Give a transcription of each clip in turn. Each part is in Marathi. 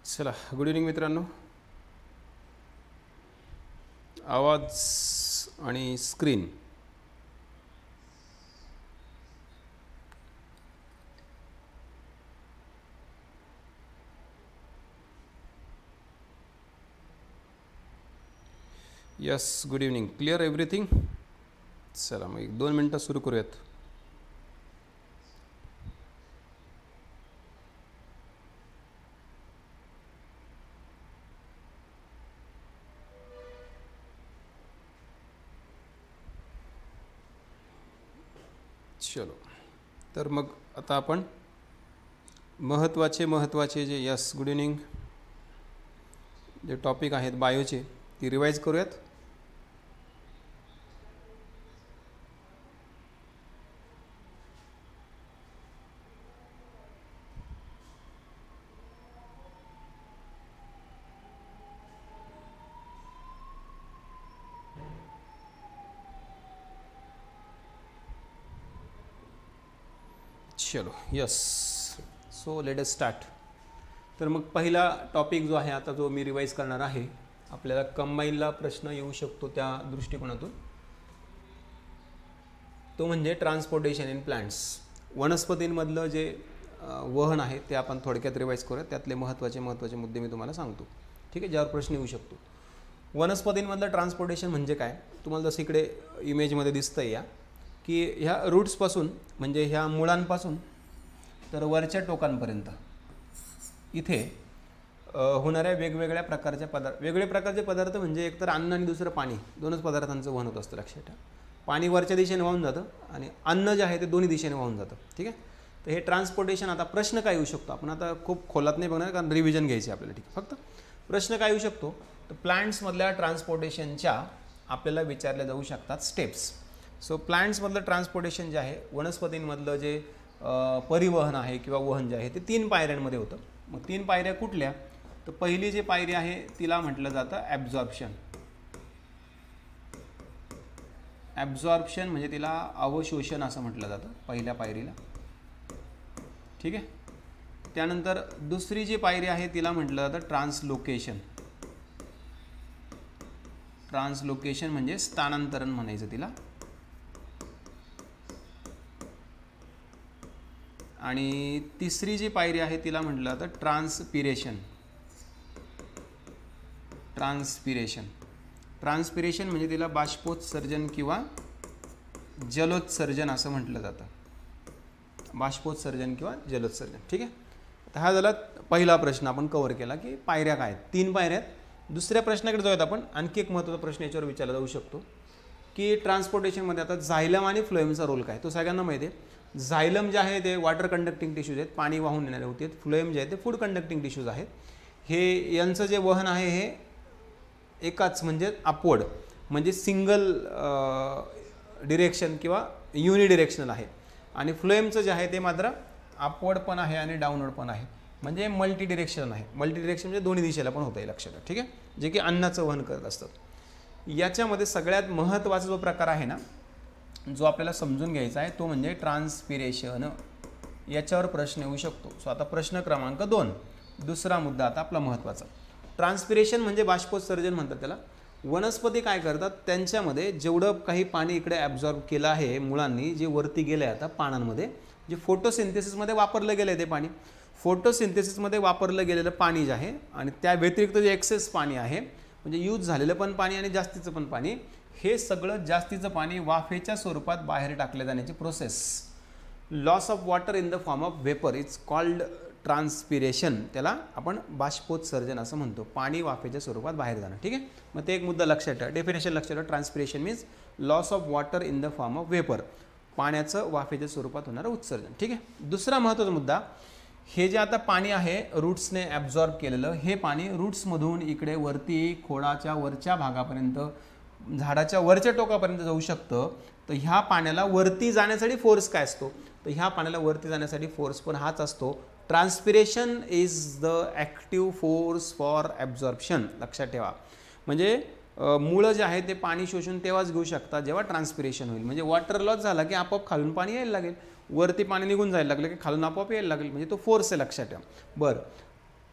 चला, गुड इव्हनिंग मित्रांनो. आवाज आणि screen yes, good evening. Clear everything. चला मग 1-2 मिनटं सुरू करूयात. चलो, तर मग आता आपण महत्त्वाचे जे यस गुड इव्हनिंग जे टॉपिक आहेत बायोचे ती रिवाईज करूयात. चलो yes, so let us start. तर मग पहिला टॉपिक जो आहे आता जो मी रिवाईज करणार आहे, आपल्याला कंबाईनला प्रश्न येऊ शकतो त्या दृष्टिकोनातून, तो म्हणजे ट्रान्सपोर्टेशन इन प्लांट्स. वनस्पतींमधलं जे वहन आहे ते आपण थोडक्यात रिवाईज करूया. त्यातले महत्त्वाचे मुद्दे मी तुम्हाला सांगतो, ठीक आहे, ज्यावर प्रश्न येऊ शकतो. वनस्पतींमधलं ट्रान्सपोर्टेशन म्हणजे काय, तुम्हाला जसं इकडे इमेजमध्ये दिसतं आहे या की ह्या रूट्सपासून म्हणजे ह्या मुळांपासून तर वरच्या टोकांपर्यंत इथे होणाऱ्या वेगवेगळ्या प्रकारच्या वेगवेगळ्या प्रकारचे पदार्थ म्हणजे एकतर अन्न आणि दुसरं पाणी, दोनच पदार्थांचं वहन होत असतं. लक्षात ठेवा, पाणी वरच्या दिशेने वाहून जातं आणि अन्न जे आहे ते दोन्ही दिशेने वाहून जातं. ठीक आहे, तर हे ट्रान्सपोर्टेशन. आता प्रश्न काय येऊ शकतो, आपण आता खूप खोलात नाही बघणार कारण रिव्हिजन घ्यायची आपल्याला. ठीक आहे, फक्त प्रश्न काय येऊ शकतो तर प्लांट्समधल्या ट्रान्सपोर्टेशनच्या आपल्याला विचारल्या जाऊ शकतात स्टेप्स. सो प्लांट्समधलं ट्रान्सपोर्टेशन जे आहे, वनस्पतींमधलं जे परिवहन आहे किंवा वहन जे आहे ते 3 पायऱ्यांमध्ये होतं. मग 3 पायऱ्या कुठल्या, तर पहिली जी पायरी आहे तिला म्हटलं जातं ॲब्झॉर्प्शन. ॲब्झॉर्प्शन म्हणजे तिला अवशोषण असं म्हटलं जातं पहिल्या पायरीला. ठीक आहे, त्यानंतर दुसरी जी पायरी आहे तिला म्हटलं जातं ट्रान्सलोकेशन. ट्रान्सलोकेशन म्हणजे स्थानांतरण म्हणायचं तिला. आणि तिसरी जी पायरी आहे तिला म्हटलं जातं ट्रान्सपिरेशन. ट्रान्सपिरेशन म्हणजे तिला बाष्पोत्सर्जन किंवा जलोत्सर्जन असं म्हटलं जातं. बाष्पोत्सर्जन किंवा जलोत्सर्जन. ठीक आहे, तर हा झाला पहिला प्रश्न आपण कव्हर केला की पायऱ्या काय आहेत, 3 पायऱ्या आहेत. दुसऱ्या प्रश्नाकडे जाऊयात आपण. आणखी एक महत्त्वाचा प्रश्न याच्यावर विचारला जाऊ शकतो की ट्रान्सपोर्टेशनमध्ये आता झायलम आणि फ्लोएमचा रोल काय. तो सगळ्यांना माहिती आहे. झायलम जे आहे ते वॉटर कंडक्टिंग टिश्यूज आहेत, पाणी वाहून नेणारे होते. फ्लोएम जे आहे ते फूड कंडक्टिंग टिश्यूज आहेत. हे यांचं जे वहन आहे हे एकाच म्हणजे अपवर्ड म्हणजे सिंगल डिरेक्शन किंवा युनिडिरेक्शनल आहे. आणि फ्लोएमचं जे आहे ते मात्र अपवर्ड पण आहे आणि डाऊनवर्ड पण आहे, म्हणजे मल्टी डिरेक्शन आहे. मल्टी डिरेक्शन म्हणजे दोन्ही दिशेला पण होतं आहे. लक्षात ठेवा. ठीक आहे, जे की अन्नाचं वहन करत असतात. याच्यामध्ये सगळ्यात महत्त्वाचा जो प्रकार आहे ना, जो आपल्याला समजून घ्यायचा आहे तो म्हणजे ट्रान्सपिरेशन. याच्यावर प्रश्न येऊ शकतो. सो आता प्रश्न क्रमांक 2, दुसरा मुद्दा आता आपला महत्त्वाचा. ट्रान्सपिरेशन म्हणजे बाष्पोत्सर्जन म्हणतात त्याला. वनस्पती काय करतात, त्यांच्यामध्ये जेवढं काही पाणी इकडे ॲब्झॉर्ब केलं आहे मुळांनी, जे वरती गेलं आहे आता पानांमध्ये, जे फोटोसिंथेसिसमध्ये वापरलं गेलं आहे ते पाणी, फोटोसिंथेसिसमध्ये वापरलं गेलेलं पाणी जे आहे आणि त्या व्यतिरिक्त जे एक्सेस पाणी आहे म्हणजे यूज झालेलं पण पाणी आणि जास्तीचं पण पाणी, हे सगळं जास्तीचं पाणी वाफेच्या स्वरूपात बाहेर टाकले जाण्याची process, loss of water in the form of vapour is called transpiration. त्याला आपण बाष्पोत्सर्जन असं म्हणतो, पाणी वाफेच्या स्वरूपात बाहेर जाणं. ठीक आहे, मग ते एक मुद्दा लक्षात ठेवा, डेफिनेशन लक्षात ठेवा. Transpiration means loss of water in the form of vapour, पाण्याचं वाफेच्या स्वरूपात होणारं उत्सर्जन. ठीक आहे, दुसरा महत्त्वाचा मुद्दा, हे जे आता पाणी आहे रूट्सने ॲब्झॉर्ब केलेलं, हे पाणी रूट्समधून इकडे वरती खोडाच्या वरच्या भागापर्यंत, झाडाच्या वरच्या टोकापर्यंत जाऊ शकतं. तर ह्या पाण्याला वरती जाण्यासाठी फोर्स काय असतो, तर ह्या पाण्याला वरती जाण्यासाठी फोर्स पण हाच असतो. Transpiration is the active force for absorption. लक्षात ठेवा, म्हणजे मुळं जे आहे ते पाणी शोषून तेव्हाच घेऊ शकतात जेव्हा ट्रान्सपिरेशन होईल. म्हणजे वॉटर लॉस झाला की आपोआप खालून पाणी यायला लागेल, वरती पाणी निघून जायला लागलं की खालून आपोआप यायला लागेल, म्हणजे तो फोर्स आहे. लक्षात ठेवा. बरं,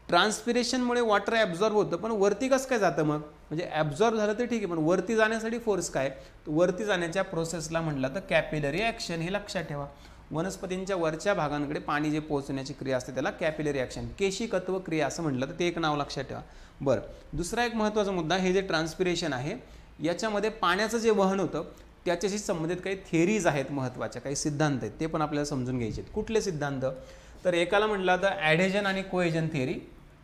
ट्रान्सपिरेशनमुळे वॉटर ॲब्झॉर्ब होतं, पण वरती कसं काय जातं मग? म्हणजे ॲब्झॉर्ब झालं तर ठीक आहे, पण वरती जाण्यासाठी फोर्स काय? तर वरती जाण्याच्या प्रोसेसला म्हटलं तर कॅपिलरी ॲक्शन, हे लक्षात ठेवा. वनस्पतींच्या वरच्या भागांकडे पाणी जे पोहोचण्याची क्रिया असते त्याला कॅपिलरी ॲक्शन, केशिकत्व क्रिया असं म्हटलं तर ते एक नाव लक्षात ठेवा. बरं, दुसरा एक महत्त्वाचा मुद्दा, हे जे ट्रान्सपिरेशन आहे याच्यामध्ये पाण्याचं जे वहन होतं त्याच्याशी संबंधित काही थिअरीज आहेत महत्त्वाच्या, काही सिद्धांत आहेत, ते पण आपल्याला समजून घ्यायचे आहेत. कुठले सिद्धांत? तर एकाला म्हटलं तर ॲडेजन आणि कोएजन थिअरी,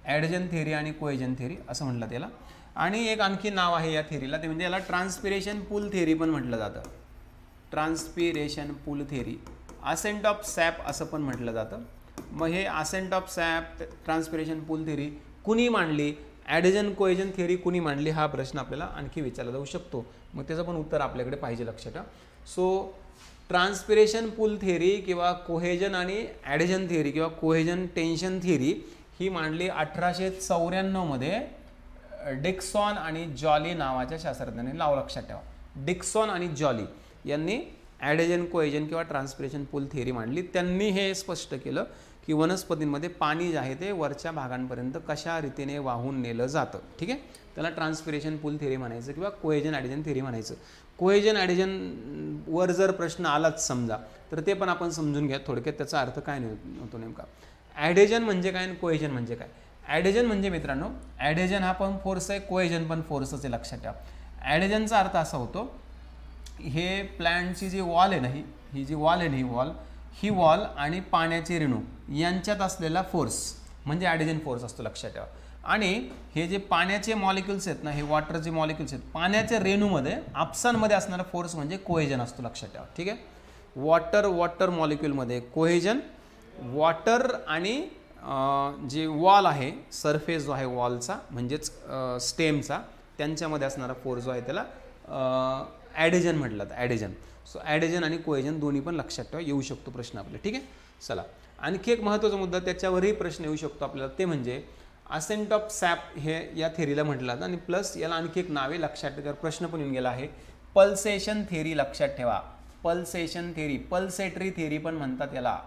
ॲडेजन थिअरी आणि कोएजन थिअरी असं म्हटलं त्याला. आणि एक आणखी नाव आहे या थिअरीला, ते म्हणजे याला ट्रान्सपिरेशन पूल थिअरी पण म्हटलं जातं. Transpiration pull theory, ascent of sap असं पण म्हटलं जातं. मग हे ascent of sap, transpiration pull theory कुणी मांडली, ॲडेजन कोएजन थिअरी कुणी मांडली, हा प्रश्न आपल्याला आणखी विचारला जाऊ शकतो. मग त्याचं पण उत्तर आपल्याकडे पाहिजे लक्षात. सो ट्रान्सपिरेशन पूल थिअरी किंवा कोहेजन आणि ॲडेजन थिअरी किंवा कोहेजन टेन्शन थिअरी ही मांडली 1894 मध्ये डिक्सॉन आणि जॉली नावाच्या शास्त्रज्ञांनी. नाव लक्षात ठेवा, डिक्सॉन आणि जॉली यांनी ॲडेजन कोएजन किंवा ट्रान्सपिरेशन पूल थिअरी मांडली. त्यांनी हे स्पष्ट केलं की वनस्पतींमध्ये पाणी जे आहे ते वरच्या भागांपर्यंत कशा रीतीने वाहून नेलं जातं. ठीक आहे, त्याला ट्रान्सपिरेशन पूल थिअरी म्हणायचं किंवा कोएजन ॲडेजन थिअरी म्हणायचं. कोएजन ॲडेजन वर जर प्रश्न आलाच समजा तर ते पण आपण समजून घ्या थोडक्यात, त्याचा अर्थ काय होतो नेमका. ॲडेजन म्हणजे काय आणि कोएजन म्हणजे काय? ॲडेजन म्हणजे मित्रांनो, ॲडेजन हा पण फोर्स आहे, कोएजन पण फोर्सच आहे, लक्षात ठेवा. ॲडेजनचा अर्थ असा होतो, हे प्लॅन्टची जी वॉल आहे ना, ही जी वॉल आहे ना, ही वॉल आणि पाण्याचे रेणू यांच्यात असलेला फोर्स म्हणजे ॲडेजन फोर्स असतो, लक्षात ठेवा. आणि हे जे पाण्याचे मॉलिक्युल्स आहेत ना, हे वॉटरचे मॉलिक्युल्स आहेत, पाण्याच्या रेणूमध्ये आपसांमध्ये असणारा फोर्स म्हणजे कोएजन असतो, लक्षात ठेवा. ठीक आहे, वॉटर मॉलिक्युलमध्ये कोएजन, वॉटर आणि जे वॉल आहे, सरफेस जो आहे वॉलचा म्हणजेच स्टेमचा, त्यांच्यामध्ये असणारा फोर्स जो आहे त्याला ॲडेजन म्हटलं तर ॲडेजन. सो ॲडेजन आणि कोएजन दोन्ही पण लक्षात ठेवा, येऊ शकतो प्रश्न आपला. ठीक आहे, चला आणखी एक महत्त्वाचा मुद्दा, त्याच्यावरही प्रश्न येऊ शकतो आपल्याला, ते म्हणजे असेंट ऑफ सॅप हे या थिअरीला म्हटलं जातं. आणि प्लस याला आणखी एक नावे लक्षात ठेवा, प्रश्न पण येऊन गेला आहे, पल्सेशन थिअरी. लक्षात ठेवा, पल्सेशन थिअरी, पल्सेटरी थिअरी पण म्हणतात याला,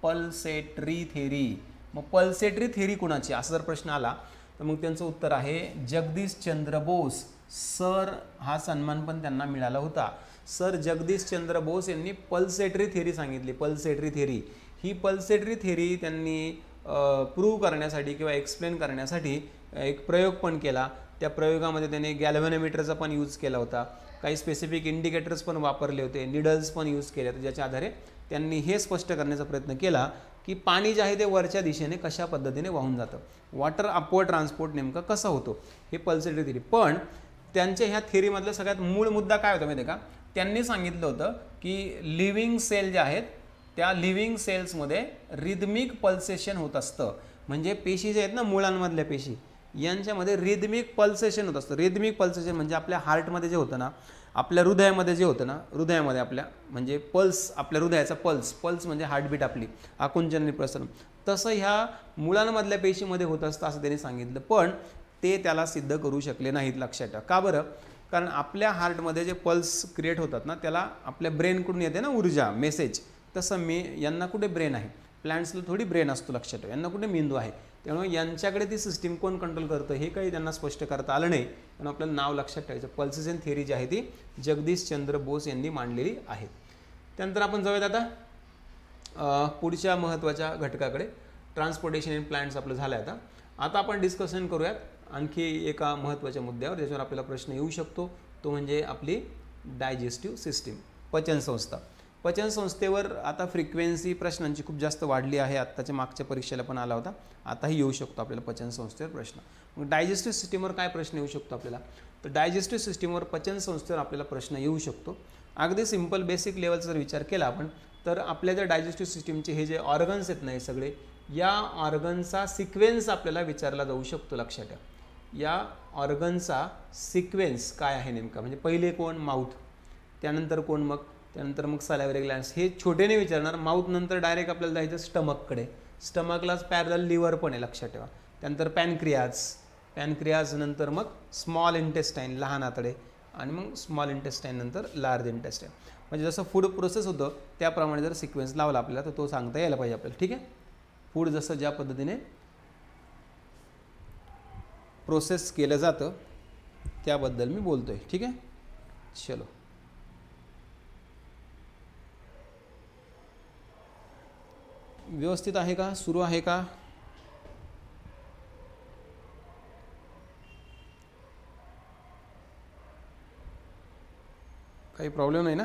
पल्सेटरी थिअरी. मग पल्सेटरी थिअरी कुणाची असं जर प्रश्न आला तर मग त्यांचं उत्तर आहे जगदीश चंद्र बोस. सर हा सन्मान पण त्यांना मिळाला होता. सर जगदीश चंद्र बोस यांनी पल्सेटरी थिअरी सांगितली. पल्सेटरी थिअरी, ही पल्सेटरी थिअरी त्यांनी प्रूव्ह करण्यासाठी किंवा एक्सप्लेन करण्यासाठी एक प्रयोग पण केला. त्या प्रयोगामध्ये त्यांनी गॅल्व्हॅनोमीटरचा पण यूज केला होता, काही स्पेसिफिक इंडिकेटर्स पण वापरले होते, निडल्स पण यूज केले होते, ज्याच्या आधारे त्यांनी हे स्पष्ट करण्याचा प्रयत्न केला की पाणी जे आहे ते वरच्या दिशेने कशा पद्धतीने वाहून जातं, वॉटर अपवर्ड ट्रान्सपोर्ट नेमका कसा होतो, हे पल्सेटरी थिअरी. पण त्यांच्या ह्या थिअरीमधला सगळ्यात मूळ मुद्दा काय होता माहिती आहे का? त्यांनी सांगितलं होतं की लिव्हिंग सेल जे आहेत त्या लिव्हिंग सेल्समध्ये रिदमिक पल्सेशन होत असतं. म्हणजे पेशी जे आहेत ना, मुळांमधल्या पेशी, यांच्यामध्ये रिदमिक पल्सेशन होत असतं. रिदमिक पल्सेशन म्हणजे आपल्या हार्टमध्ये जे होतं ना, आपल्या हृदयामध्ये जे होतं ना, हृदयामध्ये आपल्या म्हणजे पल्स, आपल्या हृदयाचा पल्स म्हणजे हार्टबीट आपली, आकुंचन आणि प्रसरण, तसं ह्या मुळांमधल्या पेशीमध्ये होत असतं असं त्यांनी सांगितलं. पण ते त्याला सिद्ध करू शकले नाहीत, लक्षात ठेवा. का बरं? कारण आपल्या हार्टमध्ये जे पल्स क्रिएट होतात ना, त्याला आपल्या ब्रेनकडून येते ना ऊर्जा, मेसेज. तसं यांना कुठे ब्रेन आहे? प्लांट्सला थोडी ब्रेन असतो, लक्षात ठेवा. यांना कुठे मेंदू आहे? त्यामुळे यांच्याकडे ती सिस्टीम कोण कंट्रोल करतं हे काही त्यांना स्पष्ट करता आलं नाही. पण आपलं नाव लक्षात ठेवायचं, पल्सेशन थिअरी जी आहे ती जगदीश चंद्र बोस यांनी मांडलेली आहे. त्यानंतर आपण जाऊयात आता पुढच्या महत्त्वाच्या घटकाकडे. ट्रान्सपोर्टेशन इन प्लांट्स आपलं झालं आहे. आता आपण डिस्कशन करूयात आणखी एका महत्त्वाच्या मुद्द्यावर, ज्याच्यावर आपल्याला प्रश्न येऊ शकतो, तो म्हणजे आपली डायजेस्टिव्ह सिस्टीम, पचनसंस्था. पचनसंस्थेवर आता फ्रिक्वेन्सी प्रश्नांची खूप जास्त वाढली आहे. आत्ताच्या मागच्या परीक्षेला पण आला होता, आताही येऊ शकतो आपल्याला पचनसंस्थेवर प्रश्न. मग डायजेस्टिव्ह सिस्टीमवर काय प्रश्न येऊ शकतो आपल्याला? तर डायजेस्टिव्ह सिस्टीमवर, पचनसंस्थेवर आपल्याला प्रश्न येऊ शकतो. अगदी सिंपल बेसिक लेवलचा जर विचार केला आपण, तर आपल्या ज्या डायजेस्टिव्ह सिस्टीमचे हे जे ऑर्गन्स आहेत ना, हे सगळे, या ऑर्गनचा सिक्वेन्स आपल्याला विचारला जाऊ शकतो, लक्षात ठेवा. या ऑर्गनचा सिक्वेन्स काय आहे नेमका? म्हणजे पहिले कोण? माउथ, त्यानंतर कोण? त्यानंतर मग सॅलिव्हरी ग्लँड्स. हे छोटेने विचारणार. माउथ नंतर डायरेक्ट आपल्याला जायचं स्टमककडे. स्टमकलाच पॅरलल लिव्हर पण आहे, लक्षात ठेवा. त्यानंतर पॅनक्रियाज नंतर मग स्मॉल इंटेस्टाईन, लहान आतडे, आणि मग स्मॉल इंटेस्टाईन नंतर लार्ज इंटेस्टाईन. म्हणजे जसं फूड प्रोसेस होतं त्याप्रमाणे जर सिक्वेन्स लावला आपल्याला तर तो सांगता यायला पाहिजे आपल्याला. ठीक आहे, फूड जसं ज्या पद्धतीने प्रोसेस केलं जातं त्याबद्दल मी बोलतोय. ठीक आहे, चलो. व्यवस्थित आहे का, सुरू आहे का? काही प्रॉब्लेम नाही ना?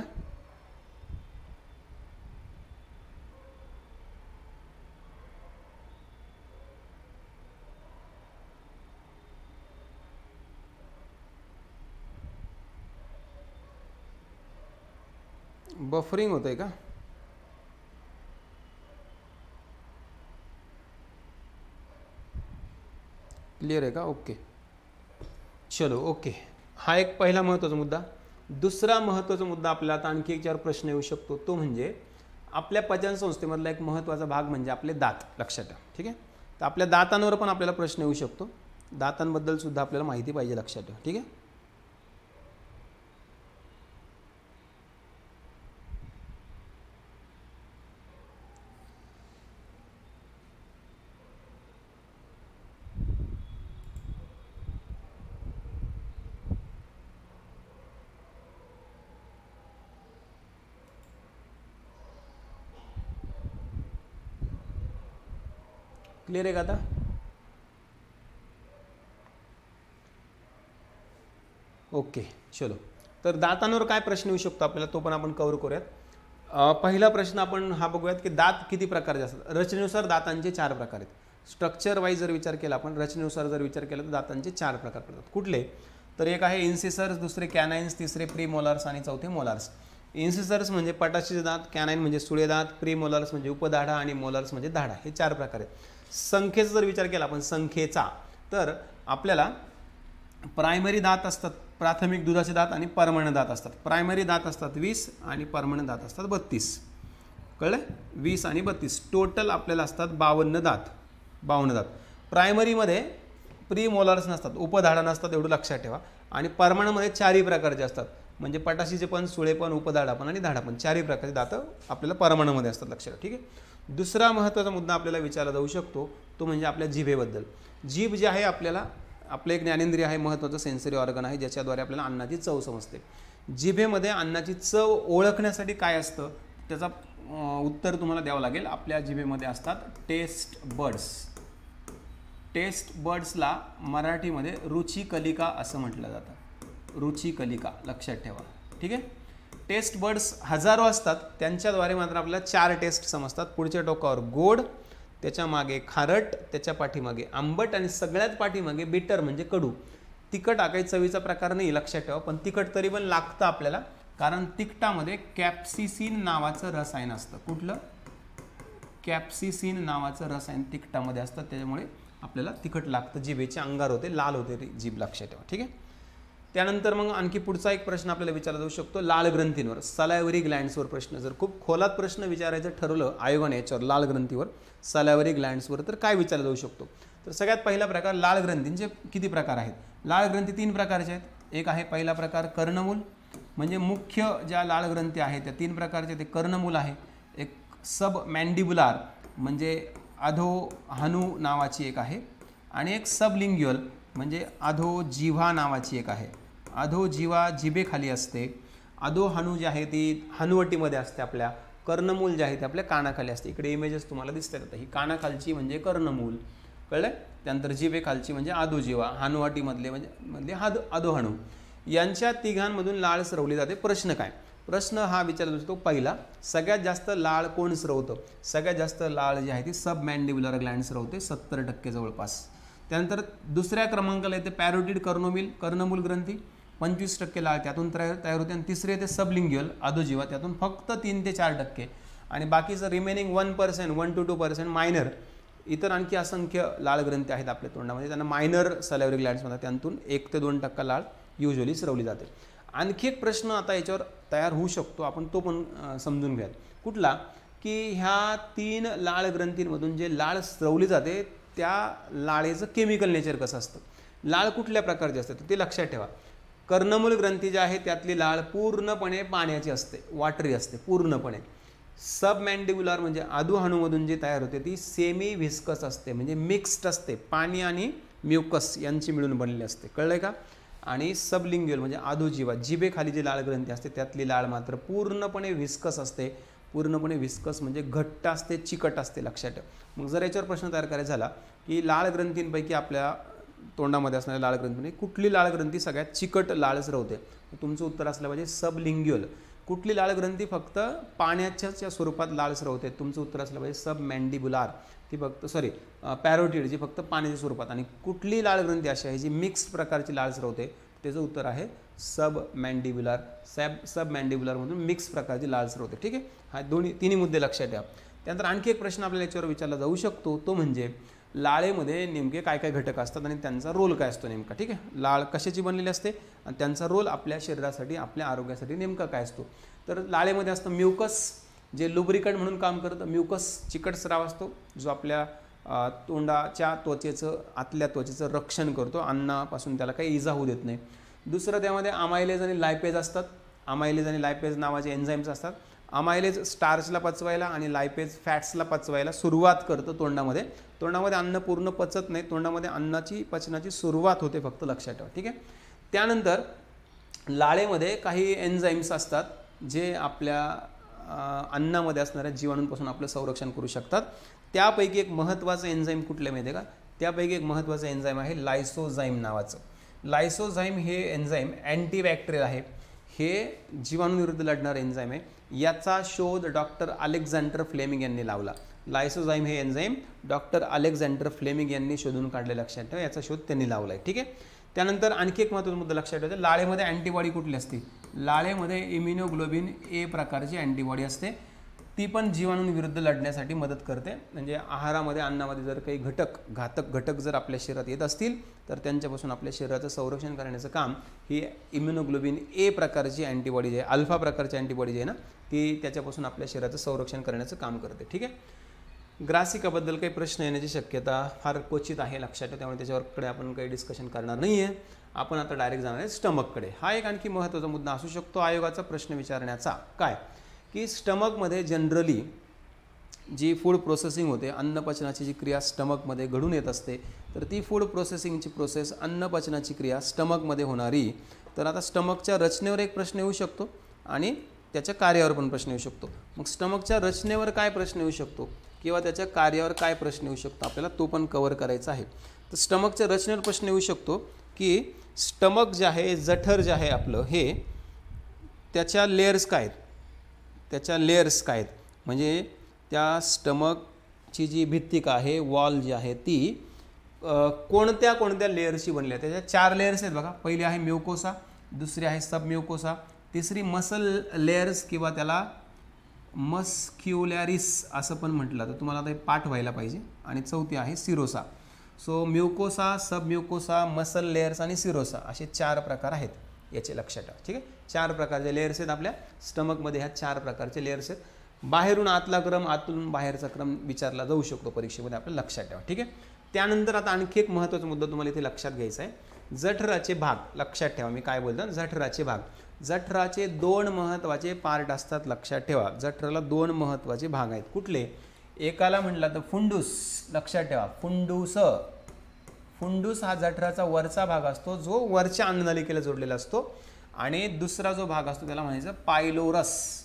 बफरिंग होतंय का? क्लिअर आहे का? ओके, चलो. ओके, हा एक पहिला महत्त्वाचा मुद्दा. दुसरा महत्त्वाचा मुद्दा आपल्याला आता आणखी एक चार प्रश्न येऊ शकतो, तो म्हणजे आपल्या पचन संस्थेमधला एक महत्त्वाचा भाग म्हणजे आपले दात. लक्षात ठेवा. ठीक आहे, तर आपल्या दातांवर पण आपल्याला प्रश्न येऊ शकतो. दातांबद्दल सुद्धा आपल्याला माहिती पाहिजे. लक्षात ठेवा. ठीक आहे, क्लिअर आहे का आता? ओके, चलो. तर दातांवर काय प्रश्न येऊ शकतो आपल्याला, तो पण आपण कव्हर करूयात. पहिला प्रश्न आपण हा बघूयात की दात किती प्रकारचे असतात. रचनेनुसार दातांचे 4 प्रकार आहेत. स्ट्रक्चर वाईज जर विचार केला आपण, रचनेनुसार जर विचार केला तर दातांचे 4 प्रकार पडतात. कुठले? तर एक आहे इन्सिसर्स, दुसरे कॅनाइन्स, तिसरे प्रीमोलार्स आणि चौथे मोलार्स. इन्सिसर्स म्हणजे पटाशीचे दात, कॅनाइन म्हणजे सुळे दात, प्रीमोलार्स म्हणजे उपदाढा आणि मोलार्स म्हणजे दाढा. हे 4 प्रकार आहेत. संख्येचा जर विचार केला आपण, संख्येचा, तर आपल्याला प्रायमरी दात असतात, प्राथमिक दुधाचे दात आणि परमनंट दात असतात. प्रायमरी दात असतात 20 आणि परमनंट दात असतात 32. कळलं? 20 आणि 32 टोटल आपल्याला असतात 52 दात. 52 दात. प्रायमरीमध्ये प्रीमोलार्स नसतात, उपदाढा नसतात, एवढं लक्षात ठेवा. आणि परमनंटमध्ये 4ही प्रकारचे असतात, म्हणजे पटाशीचे पण, सुळे पण, उपदाढा पण आणि दाढा पण, 4ही प्रकारचे दात आपल्याला परमनंटमध्ये असतात. लक्षात. ठीक आहे. दुसरा महत्त्वाचा मुद्दा आपल्याला विचारला जाऊ शकतो, तो म्हणजे आपल्या जिभेबद्दल. जीभ जे आहे आपल्याला, आपले एक ज्ञानेंद्रिय आहे, महत्त्वाचं सेन्सरी ऑर्गन आहे, ज्याच्याद्वारे आपल्याला अन्नाची चव समजते. जिभेमध्ये अन्नाची चव ओळखण्यासाठी काय असतं, त्याचा उत्तर तुम्हाला द्यावं लागेल. आपल्या जिभेमध्ये असतात टेस्ट बर्ड्स. टेस्ट बर्ड्सला मराठीमध्ये रुचिकलिका असं म्हटलं जातं. रुचिकलिका लक्षात ठेवा. ठीक आहे. टेस्ट बर्ड्स हजारो असतात, त्यांच्याद्वारे मात्र आपल्याला 4 टेस्ट समजतात. पुढच्या टोकावर गोड, त्याच्या मागे खारट, त्याच्या पाठीमागे आंबट आणि सगळ्यात पाठीमागे बिटर म्हणजे कडू. तिखट हा काही चवीचा प्रकार नाही, लक्षात ठेवा. पण तिखट तरी पण लागतं आपल्याला, कारण तिखटामध्ये कॅप्सिसिन नावाचं रसायन असतं. कुठलं? कॅप्सिसिन नावाचं रसायन तिखटामध्ये असतं, त्याच्यामुळे आपल्याला तिखट लागतं. जिभेचे अंगार होते, लाल होते जीभ. लक्षात ठेवा. ठीक आहे. त्यानंतर मग आणखी पुढचा एक प्रश्न आपल्याला विचारला जाऊ शकतो लाल ग्रंथींवर, सलायवरी ग्लँड्सवर प्रश्न. जर खूप खोलात प्रश्न विचारायचं ठरवलं आयोगाने याच्यावर, लाल ग्रंथीवर, सलायवरी ग्लँड्सवर, तर काय विचारलं जाऊ शकतो? तर सगळ्यात पहिला प्रकार, लाल ग्रंथींचे किती प्रकार आहेत? लाल ग्रंथी 3 प्रकारचे आहेत. एक आहे पहिला प्रकार कर्णमूल, म्हणजे मुख्य ज्या लाल ग्रंथी आहेत त्या 3 प्रकारचे, ते कर्णमूल आहे. एक सब मॅन्डिब्युलार म्हणजे अधोहनु नावाची एक आहे, आणि एक सबलिंग्युअल म्हणजे अधोजिव्हा नावाची एक आहे. अधोजिव्हा जिभेखाली असते. अधोहनु जी आहे ती हनुवटीमध्ये असते आपल्या. कर्णमूल जे आहे ते आपल्या कानाखाली असते. इकडे इमेजेस तुम्हाला दिसतात आता. ही कानाखालची म्हणजे कर्णमूल, कळलं? त्यानंतर जिभेखालची म्हणजे अधोजिव्हा, हनुवटीमधले म्हणजे अधोहनु. यांच्या तिघांमधून लाळ स्रवली जाते. प्रश्न काय? प्रश्न हा विचारला जातो पहिला, सगळ्यात जास्त लाळ कोण स्रवतं? सगळ्यात जास्त लाळ जी आहे ती सब मॅन्डिब्युलर ग्लँड स्रवते, 70% जवळपास. त्यानंतर दुसऱ्या क्रमांकाला येते पॅरोटिड कर्णमूल ग्रंथी, 25% लाळ त्यातून तयार होते. आणि तिसरे येते सबलिंग्युअल अधोजिव्हा, त्यातून फक्त 3 ते 4%. आणि बाकीचं रिमेनिंग 1%, 1 to 2% मायनर, इतर आणखी असंख्य लाळ ग्रंथी आहेत आपल्या तोंडामध्ये, त्यांना मायनर सलायवरी ग्लँड्स म्हणतात. त्यातून 1 ते 2% लाळ युजली स्रवली जाते. आणखी एक प्रश्न आता याच्यावर तयार होऊ शकतो, आपण तो पण समजून घ्या. कुठला? की ह्या 3 लाळ ग्रंथींमधून जे लाळ स्रवली जाते त्या लाळेचं केमिकल नेचर कसं असतं, लाळ कुठल्या प्रकारची असते ते लक्षात ठेवा. कर्णमूल ग्रंथी जी आहे त्यातली लाळ पूर्णपणे पाण्याची असते, वॉटरी असते पूर्णपणे. सब मॅन्डिब्युलर म्हणजे अधोहनुमधून जी तयार होते ती सेमी व्हिस्कस असते, म्हणजे मिक्स्ड असते, पाणी आणि म्युकस यांची मिळून बनलेली असते, कळलं का? आणि सबलिंग्युअल म्हणजे अधोजिवा, जिभेखाली जी लाळ ग्रंथी असते त्यातली लाळ मात्र पूर्णपणे व्हिस्कस असते. पूर्णपणे व्हिस्कस म्हणजे घट्ट असते, चिकट असते, लक्षात ठेव. मग जर याच्यावर प्रश्न तयार करायचा झाला की लाळ ग्रंथींपैकी आपल्या तोंडामध्ये असणाऱ्या लाळ ग्रंथी कुठली लाळ ग्रंथी सगळ्यात चिकट लाळ स्रवते, तुमचं उत्तर असलं पाहिजे सबलिंग्युअल. कुठली लाळ ग्रंथी फक्त पाण्याच्या स्वरूपात लाळ स्रवते, तुमचं उत्तर असलं पाहिजे सब मॅन्डिब्युलार, ती फक्त पॅरोटिड जी फक्त पाण्याच्या स्वरूपात. आणि कुठली लाळ ग्रंथी अशी आहे जी मिक्स प्रकारची लाळ स्रवते, त्याचं उत्तर आहे सब मॅन्डिब्युलार. सब मॅन्डिब्युलारमधून मिक्स प्रकारची लाळ स्रवते. ठीक आहे, हा तिन्ही मुद्दे लक्षात ठेवा. त्यानंतर आणखी एक प्रश्न आपल्याला याच्यावर विचारला जाऊ शकतो, तो म्हणजे लाळेमध्ये नेमके काय काय घटक असतात आणि त्यांचा रोल काय असतो नेमका. ठीक आहे, लाळ कशाची बनलेली असते आणि त्यांचा रोल आपल्या शरीरासाठी, आपल्या आरोग्यासाठी नेमका काय असतो. तर लाळेमध्ये असतं म्युकस, जे लुब्रिकंट म्हणून काम करतं. म्युकस चिकट स्राव असतो जो आपल्या तोंडाच्या त्वचेचं, आतल्या त्वचेचं रक्षण करतो, अन्नापासून त्याला काही इजा होऊ देत नाही. दुसरं त्यामध्ये अमायलेज आणि लायपेज असतात. अमायलेज आणि लायपेज नावाचे एन्झाईम्स असतात. अमायलेज स्टार्चला पचवायला आणि लायपेज फॅट्सला पचवायला सुरुवात करतं तोंडामध्ये. तोंडामध्ये अन्न पूर्ण पचत नाही, तोंडामध्ये अन्नाची पचनाची सुरुवात होते, फक्त लक्षात ठेवा. ठीक आहे, त्यानंतर लाळेमध्ये काही एन्झाईम्स असतात जे आपल्या अन्नामध्ये असणाऱ्या जीवाणूंपासून आपलं संरक्षण करू शकतात. त्यापैकी एक महत्त्वाचं एन्झाईम कुठलं माहिती आहे का? त्यापैकी एक महत्त्वाचं एन्झाईम आहे लायसोझाईम नावाचं. लायसोझाईम हे एन्झाईम अँटीबॅक्टेरियल आहे, हे जीवाणूविरुद्ध लढणारं एन्झाईम आहे. याचा शोध डॉक्टर अलेक्झांडर फ्लेमिंग यांनी लावला. लायसोझाईम हे एन्झाईम डॉक्टर अलेक्झांडर फ्लेमिंग यांनी शोधून काढले, लक्षात ठेवा. याचा शोध त्यांनी लावला आहे. ठीक आहे, त्यानंतर आणखी एक महत्त्वाचा मुद्दा लक्षात ठेवायचा, लाळेमध्ये अँटीबॉडी कुठली असते? लाळेमध्ये इम्युनोग्लोबिन ए प्रकारची अँटीबॉडी असते, ती पण जीवाणूंविरुद्ध लढण्यासाठी मदत करते. म्हणजे आहारामध्ये, अन्नामध्ये जर काही घातक घटक जर आपल्या शरीरात येत असतील तर त्यांच्यापासून आपल्या शरीराचं संरक्षण करण्याचं काम ही इम्युनोग्लोबिन ए प्रकारची अँटीबॉडी जी आहे, अल्फा प्रकारची अँटीबॉडी जी आहे ना, ती त्याच्यापासून आपल्या शरीराचं संरक्षण करण्याचं काम करते. ठीक आहे, ग्रासिकाबद्दल काही प्रश्न येण्याची शक्यता फार क्वचित आहे, लक्षात ठेवा. त्यामुळे त्याच्यावरकडे आपण काही डिस्कशन करणार नाही आहे. आपण आता डायरेक्ट जाणार आहे स्टमककडे. हा एक आणखी महत्त्वाचा मुद्दा असू शकतो आयोगाचा प्रश्न विचारण्याचा, काय की स्टमकमध्ये जनरली जी फूड प्रोसेसिंग होते, अन्नपचनाची जी क्रिया स्टमकमध्ये घडून येत असते, तर ती फूड प्रोसेसिंगची प्रोसेस, अन्नपचनाची क्रिया स्टमकमध्ये होणारी. तर आता स्टमकच्या रचनेवर एक प्रश्न येऊ शकतो आणि त्याच्या कार्यावर पण प्रश्न येऊ शकतो. मग स्टमकच्या रचनेवर काय प्रश्न येऊ शकतो किंवा त्याच्या कार्यावर काय प्रश्न येऊ शकतो, आपल्याला तो पण कव्हर करायचा आहे. तर स्टमकच्या रचनेवर प्रश्न येऊ शकतो की स्टमक जे आहे, जठर जे आहे आपलं, हे त्याच्या लेयर्स काय आहेत, त्याच्या लेयर्स काय आहेत, म्हणजे त्या स्टमकची जी भित्तिका आहे, वॉल जी आहे, ती कोणत्या कोणत्या लेयर्सची बनली आहे. त्याच्या 4 लेयर्स आहेत बघा. पहिली आहे म्युकोसा, दुसरी आहे सब म्युकोसा, तिसरी मसल लेयर्स किंवा त्याला मस्क्युलॅरिस असं पण म्हटलं तर तुम्हाला आता पाठ व्हायला पाहिजे, आणि चौथी आहे सिरोसा. सो म्युकोसा, सब म्युकोसा, मसल लेयर्स आणि सिरोसा असे 4 प्रकार आहेत, याचे लक्षात ठेवा. ठीक आहे, 4 प्रकारचे लेयर्स आहेत आपल्या स्टमकमध्ये. ह्या 4 प्रकारचे लेयर्स आहेत. बाहेरून आतला क्रम, आतून बाहेरचा क्रम विचारला जाऊ शकतो परीक्षेमध्ये, आपल्याला लक्षात ठेवा. ठीक आहे, त्यानंतर आता आणखी एक महत्त्वाचा मुद्दा तुम्हाला इथे लक्षात घ्यायचा आहे, जठराचे भाग. लक्षात ठेवा मी काय बोलतो, जठराचे भाग. जठराचे 2 महत्त्वाचे पार्ट असतात, लक्षात ठेवा. जठराला 2 महत्त्वाचे भाग आहेत. कुठले? एकाला म्हटलं तर फुंडूस, लक्षात ठेवा. फुंडूस हा जठराचा वरचा भाग असतो, जो वरच्या अन्ननलिकेला जोडलेला असतो. आणि दुसरा जो भाग असतो त्याला म्हणायचं पायलोरस.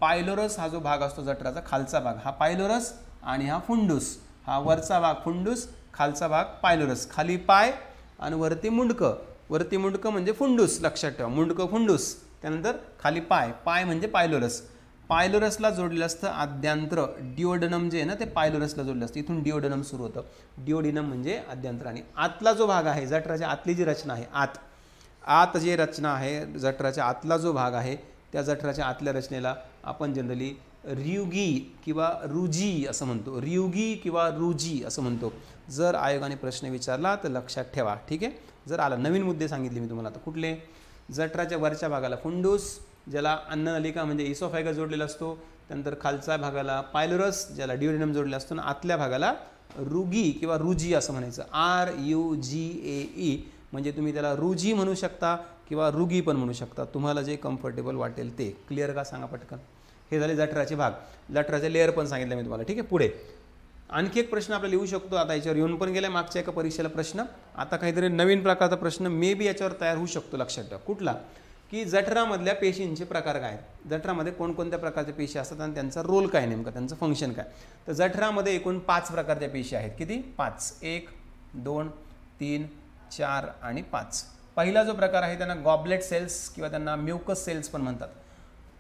पायलोरस हा जो भाग असतो जठराचा खालचा भाग, हा पायलोरस, आणि हा फुंडूस, हा वरचा भाग फुंडूस, खालचा भाग पायलोरस. खाली पाय आणि वरती मुंडकं. वरती मुंडकं म्हणजे फुंडूस, लक्षात ठेवा. मुंडकं फुंडूस, त्यानंतर खाली पाय, पाय म्हणजे पायलोरस. पायलोरसला जोडलेलं असतं आद्यांत्र, डिओडनम जे आहे ना ते पायलोरसला जोडलेलं असतं. इथून डिओडनम सुरू होतं. डिओडिनम म्हणजे आद्यांत्र. आणि आतला जो भाग आहे जठराच्या आतली जी रचना आहे, आत जी रचना आहे जठराच्या आतला जो भाग आहे, त्या जठराच्या आतल्या रचनेला आपण जनरली रियुगी किंवा रुजी असं म्हणतो. रियुगी किंवा रुजी असं म्हणतो. जर आयोगाने प्रश्न विचारला तर लक्षात ठेवा. ठीक आहे, जर आला, नवीन मुद्दे सांगितले मी तुम्हाला. आता कुठले? जठराच्या वरच्या भागाला फुंडूस, ज्याला अन्ननलिका म्हणजे इसोफॅगस जोडलेला असतो. त्यानंतर खालच्या भागाला पायलोरस, ज्याला डिओडिनम जोडलेला असतो. आणि आतल्या भागाला रुगी किंवा रुजी असं म्हणायचं. RUGAE, म्हणजे तुम्ही त्याला रुजी म्हणू शकता किंवा रुगी पण म्हणू शकता, तुम्हाला जे कम्फर्टेबल वाटेल ते. क्लिअर का? सांगा पटकन. हे झाले जठराचे भाग. जठराचे लेअर पण सांगितलं मी तुम्हाला. ठीक आहे, पुढे आणखी एक प्रश्न आपल्याला लिहू शकतो, आता याच्यावर येऊन पण गेला मागच्या एका परीक्षेला प्रश्न, आता काहीतरी नवीन प्रकारचा प्रश्न मे बी याच्यावर तयार होऊ शकतो. लक्षात ठेवा कुठला, की जठरामधल्या पेशींचे प्रकार काय आहेत, जठरामध्ये कोणकोणत्या प्रकारच्या पेशी असतात आणि त्यांचा रोल काय, नेमका त्यांचं फंक्शन काय. तर जठरामध्ये एकूण 5 प्रकारच्या पेशी आहेत. किती? 5. 1 2 3 4 आणि 5. पहिला जो प्रकार आहे त्यांना गॉबलेट सेल्स किंवा त्यांना म्युकस सेल्स पण म्हणतात.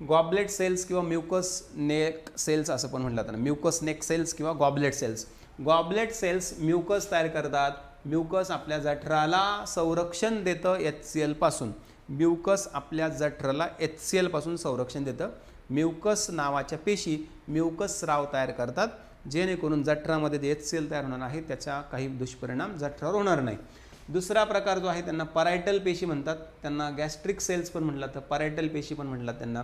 गॉबलेट सेल्स किंवा म्युकस नेक सेल्स असं पण म्हटलं जातं. म्युकस नेक सेल्स किंवा goblet cells. Goblet cells mucus तयार करतात. म्युकस आपल्या जठराला संरक्षण देतं HCl पासून. म्युकस आपल्या जठराला HCl पासून संरक्षण देतं. म्युकस नावाच्या पेशी म्युकस स्राव तयार करतात, जेणेकरून जठरामध्ये जे HCl तयार होणार आहे त्याचा काही दुष्परिणाम जठरावर होणार नाही. दुसरा प्रकार जो आहे त्यांना परायटल पेशी म्हणतात. त्यांना गॅस्ट्रिक सेल्स पण म्हटलं तर परायटल पेशी पण म्हटलं त्यांना.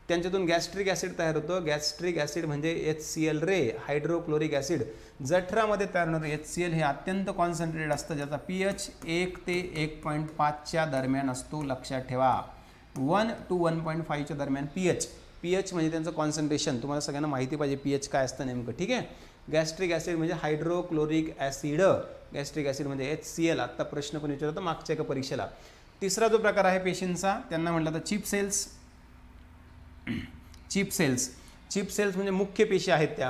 त्यांच्यातून गॅस्ट्रिक ॲसिड तयार होतं. गॅस्ट्रिक ॲसिड म्हणजे HCl रे, हायड्रोक्लोरिक ॲसिड. जठरामध्ये तयार होणारं HCl हे अत्यंत कॉन्सन्ट्रेटेड असतं, ज्याचा pH 1 ते 1.5च्या दरम्यान असतो. लक्षात ठेवा, 1 to 1.5च्या दरम्यान pH म्हणजे त्यांचं कॉन्सन्ट्रेशन. तुम्हाला सगळ्यांना माहिती पाहिजे pH काय असतं नेमकं, ठीक आहे. गॅस्ट्रिक ॲसिड म्हणजे हायड्रोक्लोरिक ॲसिड, गॅस्ट्रिक ॲसिड म्हणजे HCl. आत्ता प्रश्न पण विचारतो मागच्या एका परीक्षेला. तिसरा जो प्रकार आहे पेशींचा त्यांना म्हटलं तर चिप सेल्स. चिप सेल्स म्हणजे मुख्य पेशी आहेत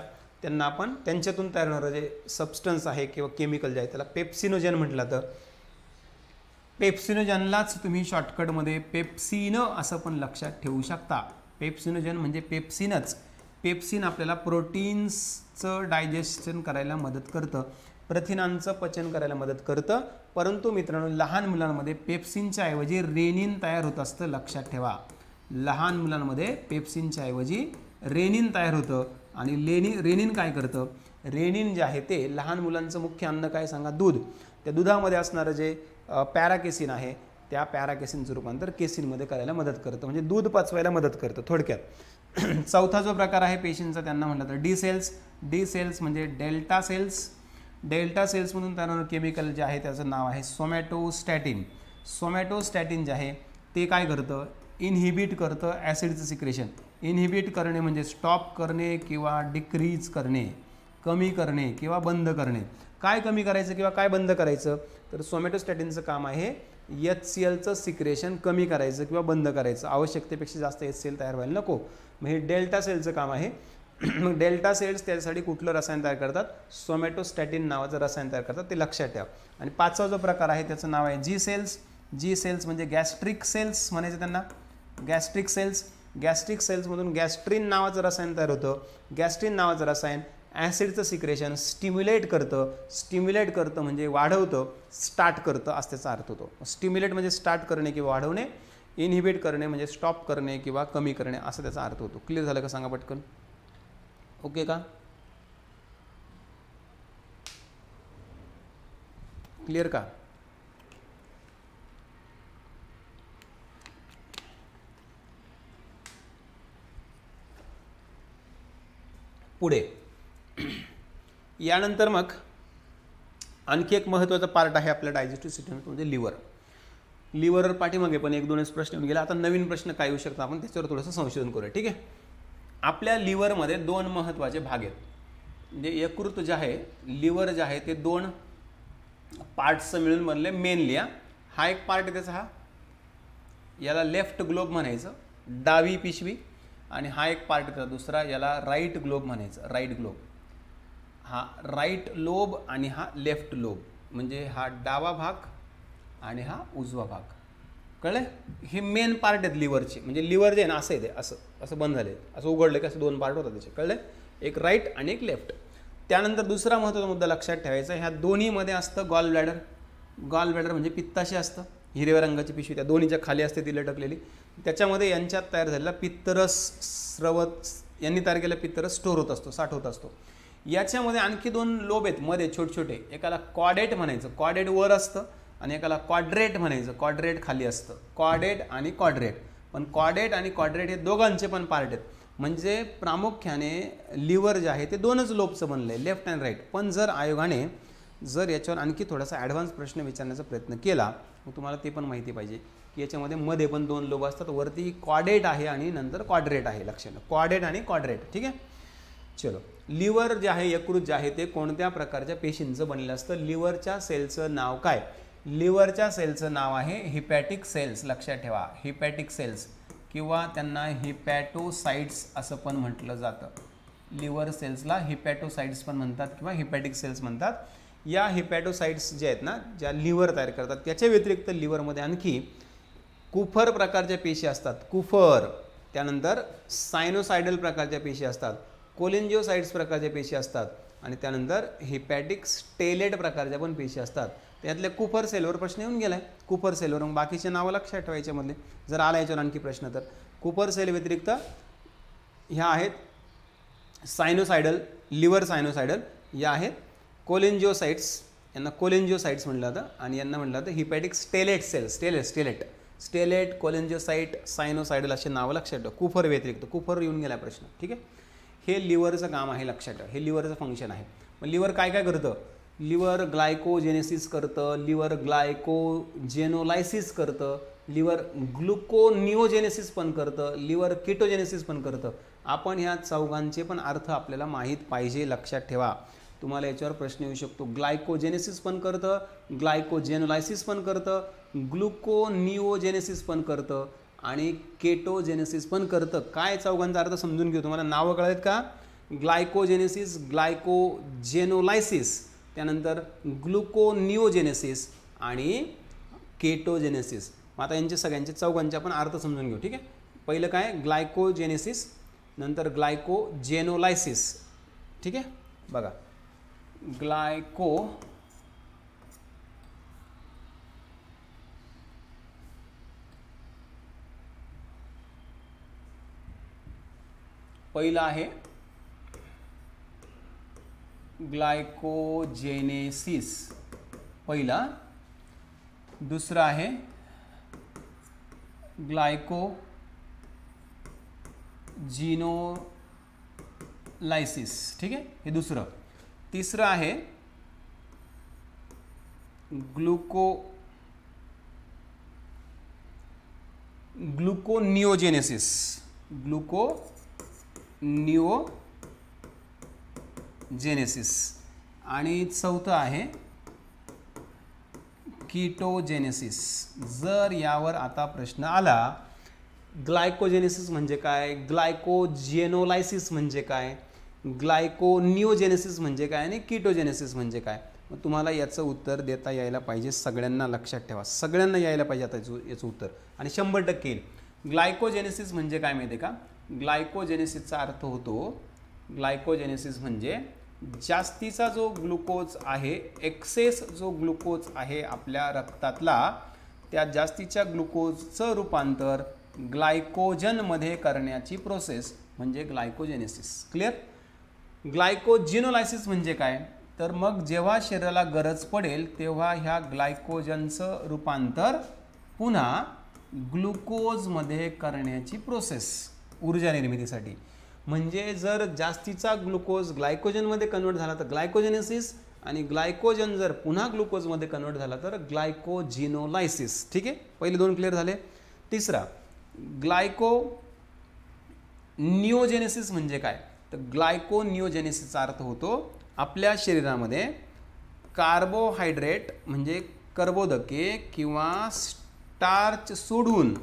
त्यांना आपण त्यांच्यातून तयार होणारं जे सबस्टन्स आहे किंवा केमिकल जे आहे त्याला पेप्सिनोजन म्हटलं तर. पेप्सिनोजनलाच तुम्ही शॉर्टकटमध्ये पेप्सिन असं पण लक्षात ठेवू शकता. पेप्सिनोजन म्हणजे पेप्सिनच. पेप्सिन आपल्याला प्रोटीन्सचं डायजेशन करायला मदत करतं, प्रथिनांचं पचन करायला मदत करतं. परंतु मित्रांनो, लहान मुलांमध्ये पेप्सिनच्या ऐवजी रेनिन तयार होत असतं. लक्षात ठेवा, लहान मुलांमध्ये पेप्सिनच्या ऐवजी रेनिन तयार होतं. आणि रेनिन काय करतं, रेनिन जे आहे ते लहान मुलांचं मुख्य अन्न काय सांगा, दूध. त्या दुधामध्ये असणारं जे पॅराकेसिन आहे त्या पॅराकेसिनचं रूपांतर केसिनमध्ये करायला मदत करतं, म्हणजे दूध पचवायला मदत करतं थोडक्यात. चौथा जो प्रकार आहे पेशींचा त्यांना म्हटलं तर डी सेल्स म्हणजे डेल्टा सेल्स. डेल्टा सेल्समधून तयार होणारं केमिकल जे आहे त्याचं नाव आहे सोमॅटोस्टॅटिन. सोमॅटोस्टॅटिन जे आहे ते काय करतं, इनहिबिट करतं ॲसिडचं सिक्रेशन. इनहिबिट करणे म्हणजे स्टॉप करणे किंवा डिक्रीज करणे, कमी करणे किंवा बंद करणे. काय कमी करायचं किंवा काय बंद करायचं, तर सोमॅटोस्टॅटिनचं काम आहे HClचं सिक्रेशन कमी करायचं किंवा बंद करायचं. आवश्यकतेपेक्षा जास्त HCl तयार व्हायला नको. मग हे डेल्टा सेलचं काम आहे. मग डेल्टा सेल्स त्यासाठी कुठलं रसायन तयार करतात, सोमॅटोस्टॅटिन नावाचं रसायन तयार करतात, ते लक्षात ठेवा. आणि पाचवा जो प्रकार आहे त्याचं नाव आहे जी सेल्स म्हणजे गॅस्ट्रिक सेल्स म्हणायचं त्यांना. गॅस्ट्रिक सेल्समधून गॅस्ट्रिन नावाचं रसायन तयार होतं. गॅस्ट्रिन नावाचं रसायन ॲसिडचं सिक्रेशन स्टिम्युलेट करतं म्हणजे वाढवतं, स्टार्ट करतं असं त्याचा अर्थ होतो. स्टिम्युलेट म्हणजे स्टार्ट करणे किंवा वाढवणे, इनहिबिट करणे म्हणजे स्टॉप करणे किंवा कमी करणे असं त्याचा अर्थ होतो. क्लिअर झालं का सांगा पटकन, ओके का, क्लिअर का. पुढे यानंतर मग आणखी एक महत्त्वाचा पार्ट आहे आपल्या डायजेस्टिव्ह सिस्टम म्हणजे लिव्हर पाठीमागे पण 1-2 प्रश्न येऊन गेला. आता नवीन प्रश्न काय येऊ शकतो आपण त्याच्यावर थोडंसं संशोधन करूया, ठीक आहे. आपल्या लिव्हरमध्ये 2 महत्त्वाचे भाग आहेत. म्हणजे यकृत जे आहे, लिव्हर जे आहे ते 2 पार्ट्स मिळून बनले मेनली. हा एक पार्ट त्याचा, हा याला लेफ्ट ग्लोब म्हणायचं, डावी पिशवी. आणि हा एक पार्ट त्याचा दुसरा, याला राईट ग्लोब म्हणायचं, राईट ग्लोब. हा राईट लोब आणि हा लेफ्ट लोब, म्हणजे हा डावा भाग आणि हा उजवा भाग. कळलं, हे मेन पार्ट आहेत लिव्हरचे. म्हणजे लिव्हर जे आहे ना असं आहे, ते असं बंद झाले, असं उघडलं की असं 2 पार्ट होतात त्याचे. कळलं, एक राईट आणि एक लेफ्ट. त्यानंतर दुसरा महत्त्वाचा मुद्दा लक्षात ठेवायचा, ह्या दोन्हीमध्ये असतं गॉल ब्लॅडर. गॉल ब्लॅडर म्हणजे पित्ताशय असतं, हिरव्या रंगाची पिशवी त्या दोन्हीच्या खाली असते ती लटकलेली. त्याच्यामध्ये यांच्यात तयार झालेला पित्तरस स्रवत, यांनी तयार केलेला पित्तरस स्टोर होत असतो, साठवत असतो. याच्यामध्ये आणखी 2 लोब आहेत मध्ये छोटे, एकाला कॉडेट म्हणायचं, कॉडेट वर असतं, आणि एकाला क्वाड्रेट म्हणायचं, क्वाड्रेट खाली असतं. कॉडेट आणि क्वाड्रेट, पण कॉडेट आणि क्वाड्रेट हे दोघांचे पण पार्ट आहेत. म्हणजे प्रामुख्याने लिव्हर जे आहे ते 2च लोबचं बनलं आहे, लेफ्ट अँड राईट. पण जर आयोगाने याच्यावर आणखी थोडासा ॲडव्हान्स प्रश्न विचारण्याचा प्रयत्न केला, मग तुम्हाला ते पण माहिती पाहिजे की याच्यामध्ये मध्ये पण 2 लोब असतात, वरती क्वाडेट आहे आणि नंतर क्वाड्रेट आहे. लक्षात, क्वाडेट आणि क्वाड्रेट, ठीक आहे. चलो, लिव्हर जे आहे, यकृत जे आहे ते कोणत्या प्रकारच्या पेशींचं बनलेलं असतं? लिव्हरच्या सेलचं नाव काय? लिव्हरच्या सेलचं नाव आहे हिपॅटिक सेल्स. लक्षात ठेवा, हिपॅटिक सेल्स किंवा त्यांना हिपॅटोसाइट्स असं पण म्हटलं जातं. लिव्हर सेल्सला हिपॅटोसाइट्स पण म्हणतात किंवा हिपॅटिक सेल्स म्हणतात. या हिपॅटोसाइट्स जे आहेत ना, ज्या लिव्हर तयार करतात, त्याच्या व्यतिरिक्त लिव्हरमध्ये आणखी कुफर प्रकारच्या पेशी असतात. कुफर, त्यानंतर सायनोसायडल प्रकारच्या पेशी असतात, कोलिंजिओसाइट्स प्रकारच्या पेशी असतात आणि त्यानंतर हिपॅटिक स्टेलेट प्रकारच्या पण पेशी असतात. त्यातल्या कुफर सेलवर प्रश्न येऊन गेलाय. कुफर सेलवर मग बाकीचे नावं लक्षात ठेवायचे मधले, जर आला याच्यावर आणखी प्रश्न तर. कुफर सेल व्यतिरिक्त ह्या आहेत सायनोसायडल, लिव्हर सायनोसायडल, या आहेत कोलिंजिओसाइट्स, यांना कोलिंजिओसाइट्स म्हटलं जातं आणि यांना म्हटलं जातं हिपॅटिक स्टेलेट सेल्स. स्टेलेट, कोलिंजिओसाइट, सायनोसायडल असे नावं लक्षात ठेवा. कुफर व्यतिरिक्त, कुफर येऊन गेला प्रश्न. ठीक आहे, हे लिव्हरचं काम आहे, लक्षात ठेवा. हे लिव्हरचं फंक्शन आहे. मग लिव्हर काय काय करतं? लिव्हर ग्लायकोजेनेसिस करतं, लिव्हर ग्लायकोजेनोलायसिस करतं, लिव्हर ग्लुकोनिओजेनेसिस पण करतं, लिव्हर किटोजेनेसिस पण करतं. आपण ह्या चौघांचे पण अर्थ आपल्याला माहीत पाहिजे, लक्षात ठेवा. तुम्हाला याच्यावर प्रश्न येऊ शकतो. ग्लायकोजेनेसिस पण करतं, ग्लायकोजेनोलायसिस पण करतं, ग्लुकोनिओजेनेसिस पण करतं आणि केटोजेनेसिस पण करतं. काय चौघांचा अर्थ समजून घेऊ. तुम्हाला नावं कळआहेत का? ग्लायकोजेनेसिस, ग्लायकोजेनोलायसिस, त्यानंतर ग्लुकोनिओजेनेसिस आणि केटोजेनेसिस. आता यांचे सगळ्यांचे चौघांचे आपण अर्थ समजून घेऊ. ठीक आहे, पहिलं काय? ग्लायकोजेनेसिस, नंतर ग्लायकोजेनोलायसिस. ठीक आहे, बघा, पहिला आहे ग्लायकोजेनेसिस, पहिला. दुसरा आहे ग्लायकोजिनोलायसिस. ठीक आहे, हे दुसरं. तिसरं आहे ग्लुकोनिओजेनेसिस. आणि चौथं आहे कीटोजेनेसिस. जर यावर आता प्रश्न आला, ग्लायकोजेनेसिस म्हणजे काय, ग्लायकोजेनोलायसिस म्हणजे काय, ग्लायकोनिओजेनेसिस म्हणजे काय आणि कीटोजेनेसिस म्हणजे काय, मग तुम्हाला याचं उत्तर देता यायला पाहिजे. सगळ्यांना लक्षात ठेवा, सगळ्यांना यायला पाहिजे आता याचं उत्तर, आणि 100% येईल. ग्लायकोजेनेसिस म्हणजे काय माहिती आहे का? ग्लायकोजेनेसिसचा अर्थ होतो, ग्लायकोजेनेसिस म्हणजे जास्तीचा जो ग्लुकोज आहे, एक्सेस जो ग्लुकोज आहे आपल्या रक्तातला, त्या जास्तीच्या ग्लुकोजचं रूपांतर ग्लायकोजनमध्ये करण्याची प्रोसेस म्हणजे ग्लायकोजेनेसिस. क्लिअर? ग्लायकोजिनोलायसिस म्हणजे काय? तर मग जेव्हा शरीराला गरज पडेल तेव्हा ह्या ग्लायकोजनचं रूपांतर पुन्हा ग्लुकोजमध्ये करण्याची प्रोसेस ऊर्जा निर्मितीसाठी. म्हणजे जर जास्तीचा ग्लुकोज ग्लायकोजनमध्ये कन्वर्ट झाला तर ग्लायकोजेनेसिस, आणि ग्लायकोजन जर पुन्हा ग्लुकोजमध्ये कन्वर्ट झाला तर ग्लायकोजिनोलायसिस. ठीक आहे, पहिले दोन क्लिअर झाले. तिसरा, ग्लायकोनिओजेनेसिस म्हणजे काय? तर ग्लायकोनिओजेनेसिसचा अर्थ होतो आपल्या शरीरामध्ये कार्बोहायड्रेट म्हणजे कर्बोदके किंवा स्टार्च सोडून,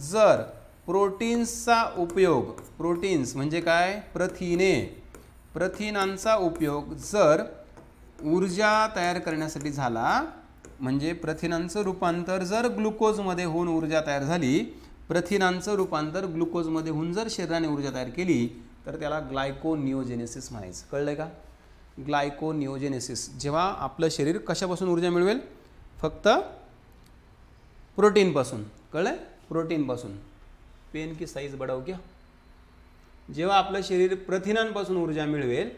जर प्रोटीन्सचा उपयोग, प्रोटीन्स म्हणजे काय? प्रथिनांचा उपयोग जर ऊर्जा तयार करण्यासाठी झाला, म्हणजे प्रथिनांचं रूपांतर जर ग्लुकोजमध्ये होऊन ऊर्जा तयार झाली, प्रथिनांचं रूपांतर ग्लुकोजमध्ये होऊन जर शरीराने ऊर्जा तयार केली तर त्याला ग्लायकोनिओजेनेसिस म्हणायचं. कळलंय का? ग्लायकोनिओजेनेसिस. जेव्हा आपलं शरीर कशापासून ऊर्जा मिळवेल? फक्त प्रोटीनपासून. कळलंय? प्रोटीनपासून. पेन की साईज बढ़ाओ क्या? जेव्हा आपलं शरीर प्रथिनांपासून ऊर्जा मिळवेल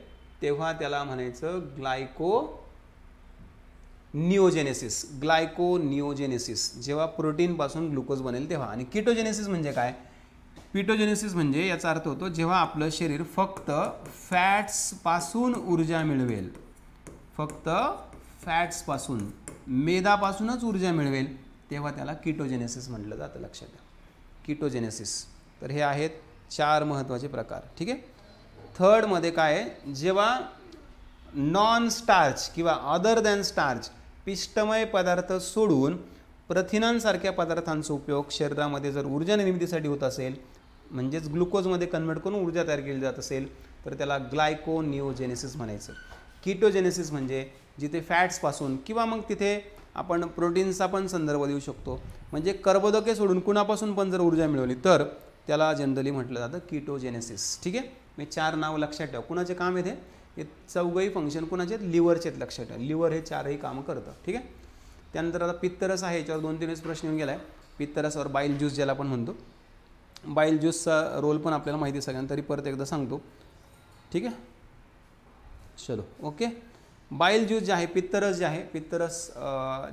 तेव्हा त्याला म्हणायचं ग्लायकोनिओजेनेसिस. जेव्हा प्रोटीनपासून ग्लुकोज बनेल तेव्हा. आणि कीटोजेनेसिस म्हणजे काय? पिटोजेनेसिस म्हणजे याचा अर्थ होतो जेव्हा आपलं शरीर फक्त फॅट्सपासून ऊर्जा मिळवेल, फक्त फॅट्सपासून, मेदापासूनच ऊर्जा मिळवेल तेव्हा त्याला कीटोजेनेसिस म्हटलं जातं. लक्षात घ्या, कीटोजेनेसिस. तर हे आहेत 4 महत्त्वाचे प्रकार. ठीक आहे. थर्डमध्ये काय आहे, जेव्हा नॉन स्टार्च किंवा अदर दॅन स्टार्च पिष्टमय पदार्थ सोडून प्रथिनांसारख्या पदार्थांचा उपयोग शरीरामध्ये जर ऊर्जा निर्मितीसाठी होत असेल, म्हणजेच ग्लुकोजमध्ये कन्वर्ट करून ऊर्जा तयार केली जात असेल, तर त्याला ग्लायकोनिओजेनेसिस म्हणायचं. कीटोजेनेसिस म्हणजे जिथे फॅट्सपासून किंवा मग तिथे आपण प्रोटीन्सचा पण संदर्भ देऊ शकतो, म्हणजे कर्बोदके सोडून कुणापासून पण जर ऊर्जा मिळवली तर त्याला जनरली म्हटलं जातं कीटोजेनेसिस. ठीक आहे. मी 4 नाव लक्षात ठेवा. कुणाचे काम येते, हे चौघही फंक्शन कुणाचे आहेत, लिव्हरचे आहेत. लक्षात ठेवा, लिव्हर हे 4ही कामं करतं. ठीक आहे. त्यानंतर आता पित्तरस आहे, याच्यावर 2-3 प्रश्न येऊन गेला आहे. पित्तरसावर बाईल ज्यूस ज्याला आपण म्हणतो, बाईल ज्यूसचा रोल पण आपल्याला माहिती सगळ्यांना, तरी परत एकदा सांगतो. ठीक आहे. चलो ओके. बाईल ज्यूस जे आहे, पित्तरस जे आहे, पित्तरस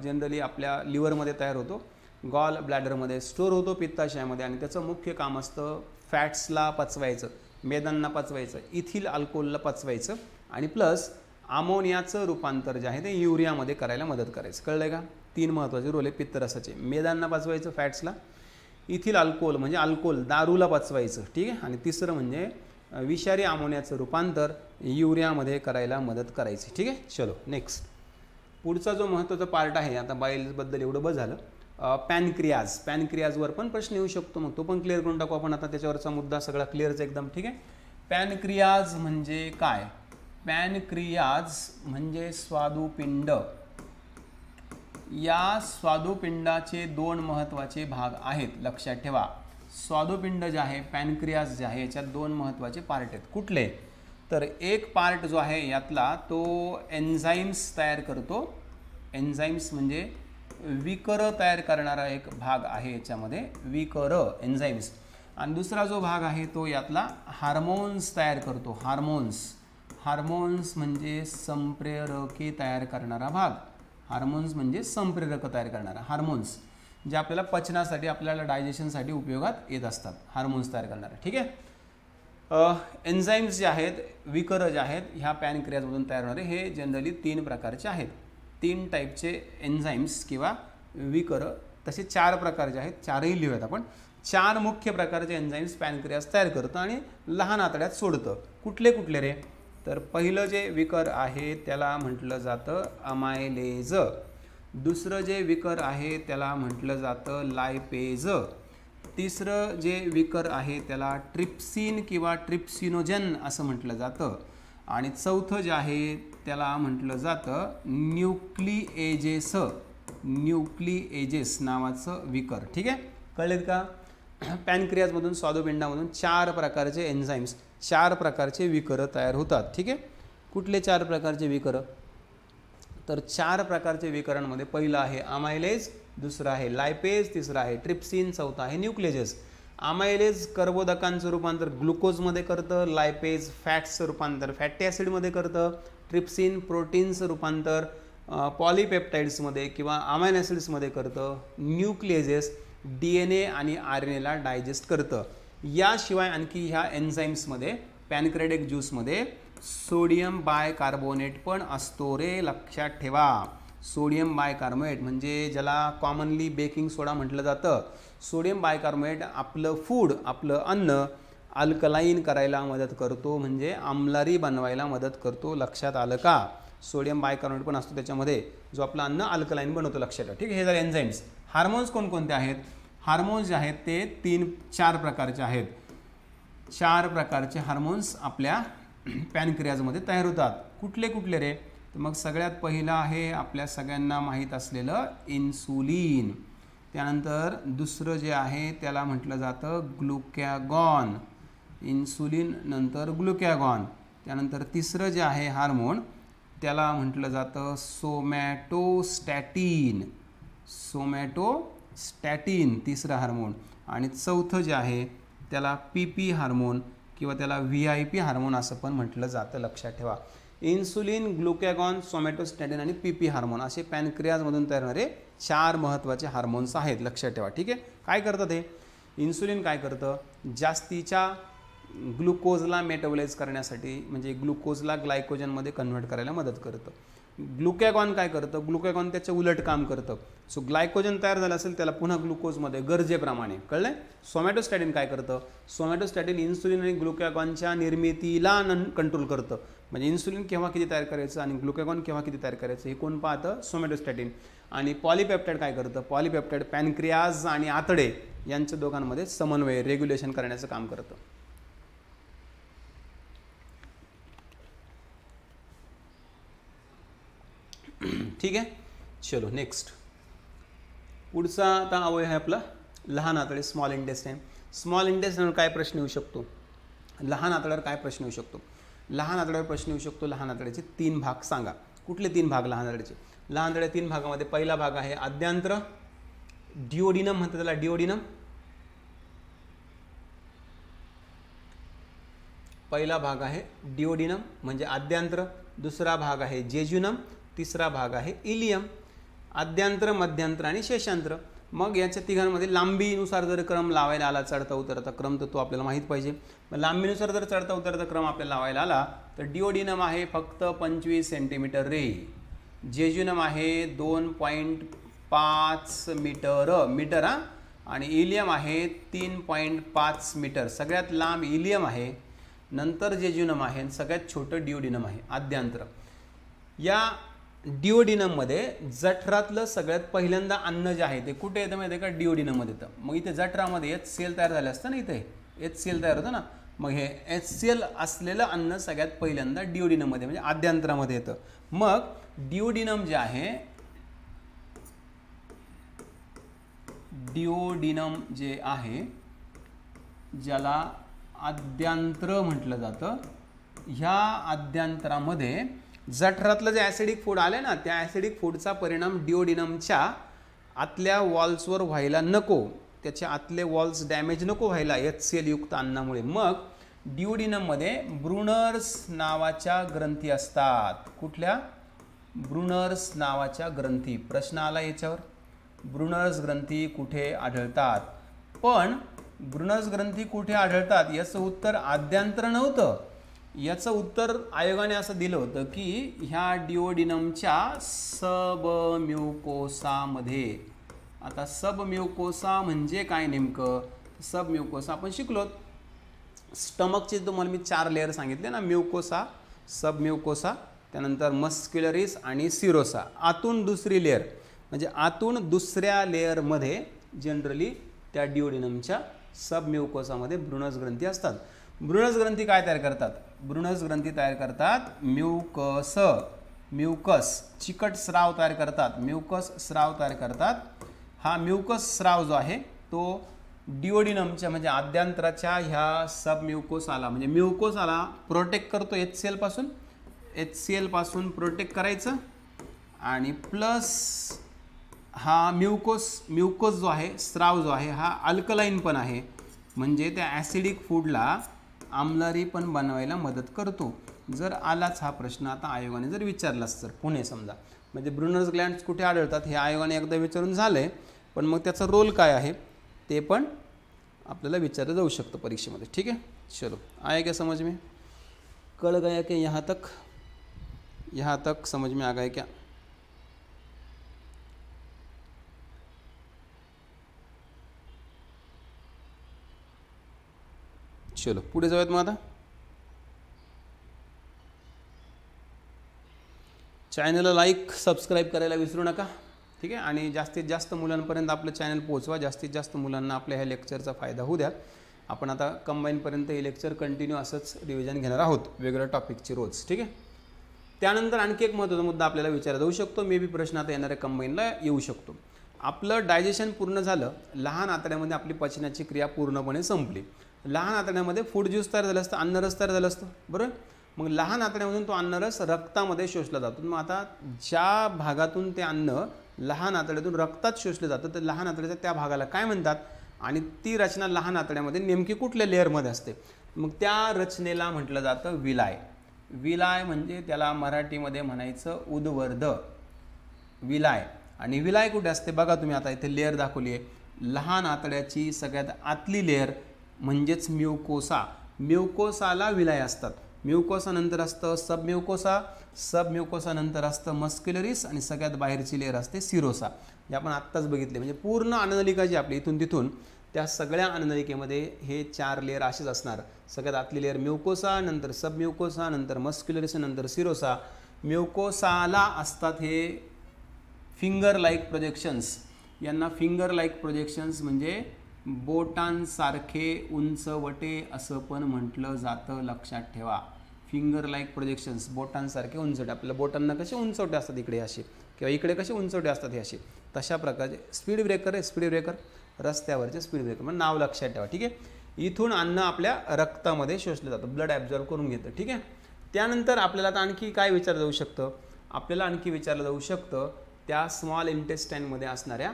जनरली आपल्या लिव्हरमध्ये तयार होतो, गॉल ब्लॅडरमध्ये स्टोअर होतो पित्ताशयामध्ये, आणि त्याचं मुख्य काम असतं फॅट्सला पचवायचं, मेदांना पचवायचं, इथिल अल्कोहोलला पचवायचं, आणि प्लस अमोनियाचं रूपांतर जे आहे ते युरियामध्ये करायला मदत करायचं. कळलं का? 3 महत्त्वाचे रोल आहे पित्तरसाचे. मेदांना पचवायचं फॅट्सला, इथिल अल्कोहोल म्हणजे अल्कोहोल दारूला पचवायचं. ठीक आहे. आणि तिसरं म्हणजे विषारी अमोनियाचं रूपांतर युरियामध्ये करायला मदत करायची. ठीक आहे. चलो नेक्स्ट. पुढचा जो महत्त्वाचा पार्ट आहे, आता बाईल्सबद्दल एवढं बस झालं. पॅनक्रियाज. पॅनक्रियाजवर पण प्रश्न येऊ शकतो, मग तो पण क्लिअर करून टाकू आपण. आता त्याच्यावरचा मुद्दा सगळा क्लिअरच एकदम. ठीक आहे. पॅनक्रियाज म्हणजे काय? पॅनक्रियाज म्हणजे स्वादुपिंड. या स्वादुपिंडाचे 2 महत्त्वाचे भाग आहेत, लक्षात ठेवा. स्वादुपिंड जे आहे, पॅनक्रियाज जे आहे, याच्यात 2 महत्त्वाचे पार्ट आहेत. कुठले? तर एक पार्ट जो आहे यातला तो एन्झाईम्स तयार करतो. एन्झाईम्स म्हणजे विकर तयार करणारा एक भाग आहे याच्यामध्ये, विकर एन्झाईम्स. आणि दुसरा जो भाग आहे तो यातला हार्मोन्स तयार करतो. हार्मोन्स म्हणजे संप्रेरके तयार करणारा भाग. हार्मोन्स म्हणजे संप्रेरक तयार करणारा, हार्मोन्स जे आपल्याला पचनासाठी, आपल्याला डायजेशनसाठी उपयोगात येत असतात, हार्मोन्स तयार करणारे. ठीक आहे. एन्झाईम्स जे आहेत, विकर जे आहेत, ह्या पॅनक्रियाजमधून तयार होणारे, हे जनरली 3 प्रकारचे आहेत. 3 टाईपचे एन्झाईम्स किंवा विकर. तसे 4 प्रकारचे आहेत, 4ही लिहूयात आपण. 4 मुख्य प्रकारचे एन्झाईम्स पॅनक्रियाज तयार करतं आणि लहान आतड्यात सोडतं. कुठले कुठले रे? तर पहिलं जे विकर आहे त्याला म्हटलं जातं अमायलेज. दुसरं जे विकर आहे त्याला म्हटलं जातं लायपेज. तिसरं जे विकर आहे त्याला ट्रिप्सिन किंवा ट्रिप्सिनोजन असं म्हटलं जातं. आणि चौथं जे आहे त्याला म्हटलं जातं न्यूक्लिएजेस नावाचं विकर. ठीक आहे. कळलेत का? पॅनक्रियाजमधून, स्वादुपिंडामधून 4 प्रकारचे एन्झाईम्स, 4 प्रकारचे विकर तयार होतात. ठीक आहे. कुठले 4 प्रकारचे विकर? तर 4 प्रकारचे विकरांमध्ये पहिलं आहे अमायलेज, दुसरं आहे लायपेज, तिसरं आहे ट्रिप्सिन, चौथा आहे न्यूक्लिएजेस. अमायलेज कर्बोदकांचं रूपांतर ग्लुकोजमध्ये करतं, लायपेज फॅट्सचं रूपांतर फॅटी ॲसिडमध्ये करतं, ट्रिप्सिन प्रोटीन्सचं रूपांतर पॉलीपेप्टाइड्समध्ये किंवा अमायनो ॲसिड्समध्ये करतं, न्यूक्लिएजेस DNA आणि RNAला डायजेस्ट करतं. याशिवाय आणखी ह्या एन्झाईम्समध्ये, पॅनक्रियाटिक ज्यूसमध्ये सोडियम बायकार्बोनेट पण असतो रे, लक्षात ठेवा. सोडियम बायकार्बोनेट म्हणजे ज्याला कॉमनली बेकिंग सोडा म्हटलं जातं. सोडियम बायकार्बोनेट आपलं फूड, आपलं अन्न अल्कलाईन करायला मदत करतो, म्हणजे आम्लारी बनवायला मदत करतो. लक्षात आलं का? सोडियम बायकार्बोनेट पण असतो त्याच्यामध्ये, जो आपलं अन्न अल्कलाईन बनवतो. लक्षात ठेवा. ठीक आहे. हे जर एन्झाईम्स. हार्मोन्स कोणकोणते आहेत? हार्मोन्स जे आहेत ते 4 प्रकारचे आहेत. 4 प्रकारचे हार्मोन्स आपल्या पॅनक्रियाजमध्ये तयार होतात. कुठले कुठले रे? तर मग सगळ्यात पहिलं आहे आपल्या सगळ्यांना माहीत असलेलं इन्सुलिन. त्यानंतर दुसरं जे आहे त्याला म्हटलं जातं ग्लुकॅगॉन. इन्सुलिन नंतर ग्लुकॅगॉन. त्यानंतर तिसरं जे आहे हार्मोन त्याला म्हटलं जातं सोमॅटोस्टॅटिन, तिसरं हार्मोन. आणि चौथं जे आहे त्याला PP हार्मोन किंवा त्याला VIP हार्मोन असं पण म्हटलं जातं. लक्षात ठेवा. इन्सुलिन, ग्लुकॅगॉन, सोमॅटोस्टॅटिन आणि PP हार्मोन असे पॅनक्रियाजमधून तयार होणारे 4 महत्त्वाचे हार्मोन्स आहेत. लक्षात ठेवा. ठीक आहे. काय करतं ते? इन्सुलिन काय करतं? जास्तीच्या ग्लुकोजला मेटाबोलाइज करण्यासाठी, म्हणजे ग्लुकोजला ग्लायकोजनमध्ये कन्व्हर्ट करायला मदत करतं. ग्लुकॅगॉन काय करतं, ग्लुकॅगॉन त्याच्या उलट काम करतं. सो ग्लायकोजन तयार झालं असेल त्याला पुन्हा ग्लुकोजमध्ये गरजेप्रमाणे, कळलंय. सोमॅटोस्टॅटिन काय करतं, सोमॅटोस्टॅटिन इन्सुलिन आणि ग्लुकॅगॉनच्या निर्मितीला कंट्रोल करतं. म्हणजे इन्सुलिन केव्हा किती तयार करायचं आणि ग्लुकॅगॉन केव्हा किती तयार करायचं हे कोण पाहतं, सोमॅटोस्टॅटिन. आणि पॉलीपेप्टाइड काय करतं, पॉलीपेप्टाइड पॅनक्रियाज आणि आतडे यांच्या दोघांमध्ये समन्वय रेग्युलेशन करण्याचं काम करतं. ठीक आहे. चलो नेक्स्ट. पुढचा आता अवयव आहे आपला लहान आतडे, स्मॉल इंटेस्टाईन. स्मॉल इंटेस्टाईनवर काय प्रश्न येऊ शकतो, लहान आतड्यावर काय प्रश्न येऊ शकतो, लहान आतड्यावर प्रश्न येऊ शकतो. लहान आतड्याचे 3 भाग सांगा. कुठले 3 भाग लहान आतड्याचे, लहान आतड्या 3 भागामध्ये पहिला भाग आहे आद्यांत्र, डिओडिनम म्हणतात त्याला, डिओडिनम. पहिला भाग आहे डिओडिनम म्हणजे आद्यांत्र, दुसरा भाग आहे जेजुनम, तिसरा भाग आहे इलियम. आद्यांत्र, मध्यांत्र आणि शेषांत्र. मग याच्या तिघांमध्ये लांबीनुसार जर क्रम लावायला आला, चढता उतरता क्रम, तर तो आपल्याला माहीत पाहिजे. मग लांबीनुसार जर चढता उतरता क्रम आपल्याला लावायला आला तर डिओडिनम आहे फक्त 25 सेंटीमीटर रे, जेजुनम आहे 2.5 मीटर आणि इलियम आहे 3.5 मीटर. सगळ्यात लांब इलियम आहे, नंतर जेजुनम आहे, सगळ्यात छोटं डिओडिनम आहे आद्यांत्र. या डिओडिनममध्ये जठरातलं सगळ्यात पहिल्यांदा अन्न जे आहे ते कुठे येतं माहिती आहे का, डिओडिनममध्ये येतं. मग इथे जठरामध्ये HCl तयार झालं असतं ना, इथे HCl तयार होतं ना, मग हे HCl असलेलं अन्न सगळ्यात पहिल्यांदा डिओडिनममध्ये म्हणजे आद्यांत्रामध्ये येतं. मग डिओडिनम जे आहे, डिओडिनम जे आहे ज्याला आद्यांत्र म्हटलं जातं, ह्या आद्यांत्रामध्ये जठरातलं जे ॲसिडिक फूड आलं ना, त्या ॲसिडिक फूडचा परिणाम डिओडिनमच्या आतल्या वॉल्सवर व्हायला नको, त्याच्या आतले वॉल्स डॅमेज नको व्हायला HCl युक्त अन्नामुळे. मग डिओडिनममध्ये ब्रुनर्स नावाच्या ग्रंथी असतात. कुठल्या, ब्रुनर्स नावाच्या ग्रंथी. प्रश्न आला याच्यावर, ब्रुनर्स ग्रंथी कुठे आढळतात. पण ब्रुनर्स ग्रंथी कुठे आढळतात याचं उत्तर आद्यांत्र नव्हतं, याचं उत्तर आयोगाने असं दिलं होतं की ह्या डिओडिनमच्या सबम्युकोसामध्ये. आता सबम्युकोसा म्हणजे काय नेमकं, सबम्युकोसा आपण शिकलो. स्टमकचे तुम्हाला मी 4 लेअर सांगितले ना, म्युकोसा, सबम्युकोसा, त्यानंतर मस्क्युलरिस आणि सिरोसा. आतून दुसरी लेअर म्हणजे आतून दुसऱ्या लेअरमध्ये जनरली त्या डिओडिनमच्या सबम्युकोसामध्ये ब्रुनस ग्रंथी असतात. ब्रुनस ग्रंथी काय तयार करतात, ब्रुनस ग्रंथी तयार करतात म्युकस, चिकट स्राव तयार करतात, म्युकस स्राव तयार करतात. हा म्युकस स्राव जो आहे तो डिओडिनमच्या म्हणजे आद्यांत्राच्या ह्या सबम्युकोसाला म्हणजे म्युकोसाला प्रोटेक्ट करतो HCl पासून प्रोटेक्ट करायचं. आणि प्लस हा म्युकोस जो आहे, स्राव जो आहे, हा अल्कलाईन पण आहे म्हणजे त्या ॲसिडिक फूडला आम्लरी पण बनवायला मदत करतो. जर आलाच हा प्रश्न आता आयोगाने जर विचारलाच तर पुणे समजा, म्हणजे ब्रुनर्स ग्लँड्स कुठे आढळतात हे आयोगाने एकदा विचारून झालंय, पण मग त्याचा रोल काय आहे ते पण आपल्याला विचारलं जाऊ शकतं परीक्षेमध्ये. ठीक आहे, चलो आया क्या समझ में, कल गया क्या यहाँ तक समझ में आ गया क्या. चलो पुढे जाऊयात मग आता. चॅनलला लाईक सबस्क्राईब करायला विसरू नका. ठीक आहे, आणि जास्तीत जास्त मुलांपर्यंत आपलं चॅनल पोहोचवा, जास्तीत जास्त मुलांना आपल्या ह्या लेक्चरचा फायदा होऊ द्या. आपण आता कंबाईनपर्यंत हे लेक्चर कंटिन्यू असंच रिव्हिजन घेणार आहोत वेगळ्या टॉपिकची रोज. ठीक आहे, त्यानंतर आणखी एक महत्त्वाचा मुद्दा आपल्याला विचारला जाऊ शकतो, मे बी प्रश्न आता येणाऱ्या कंबाईनला येऊ शकतो. आपलं डायजेशन पूर्ण झालं, लहान आतड्यामध्ये आपली पचनाची क्रिया पूर्णपणे संपली. लहान आतड्यामध्ये फूड ज्यूस तयार झालं असतं, अन्नरस तयार झालं असतं, बरोबर. मग लहान आतड्यामधून तो अन्नरस रक्तामध्ये शोषला जातो. मग आता ज्या भागातून ते अन्न लहान आतड्यातून रक्तात शोषलं जातं तर लहान आतड्याच्या त्या भागाला काय म्हणतात आणि ती रचना लहान आतड्यामध्ये नेमकी कुठल्या लेअरमध्ये असते, मग त्या रचनेला म्हटलं जातं विलाय. विलाय म्हणजे त्याला मराठीमध्ये म्हणायचं उद्वर्ध, विलाय. आणि विलाय कुठे असते बघा तुम्ही, आता इथे लेअर दाखवली आहे, लहान आतड्याची सगळ्यात आतली लेअर म्हणजेच म्युकोसा, म्युकोसाला विलाय असतात. म्युकोसा नंतर असतं सबम्युकोसा, सबम्युकोसा नंतर असतं मस्क्युलरिस आणि सगळ्यात बाहेरची लेअर असते सिरोसा, जे आपण आत्ताच बघितले. म्हणजे पूर्ण अन्ननलिका जी आपली इथून तिथून त्या सगळ्या अन्ननलिकेमध्ये हे 4 लेअर असेच असणार. सगळ्यात आतली लेअर म्युकोसा, नंतर सबम्युकोसा, नंतर मस्क्युलरिस, नंतर सिरोसा. म्युकोसाला असतात हे फिंगर लाईक प्रोजेक्शन्स. यांना फिंगर लाईक प्रोजेक्शन्स म्हणजे बोटांसारखे उंचवटे असं पण म्हटलं जातं, लक्षात ठेवा. फिंगर लाईक प्रोजेक्शन्स, बोटांसारखे उंचवटे. आपल्या बोटांना कसे उंचवटे असतात इकडे असे, किंवा इकडे कसे उंचवटे असतात हे असे, तशा प्रकारचे. स्पीड ब्रेकर आहे, स्पीड ब्रेकर रस्त्यावरचे स्पीड ब्रेकर, मग नाव लक्षात ठेवा. ठीक आहे. इथून अन्न आपल्या रक्तामध्ये शोषलं जातं, ब्लड ॲब्झॉर्ब करून घेतं. ठीक आहे. त्यानंतर आपल्याला आता आणखी काय विचारलं जाऊ शकतं, आपल्याला आणखी विचारलं जाऊ शकतं त्या स्मॉल इंटेस्टाईनमध्ये असणाऱ्या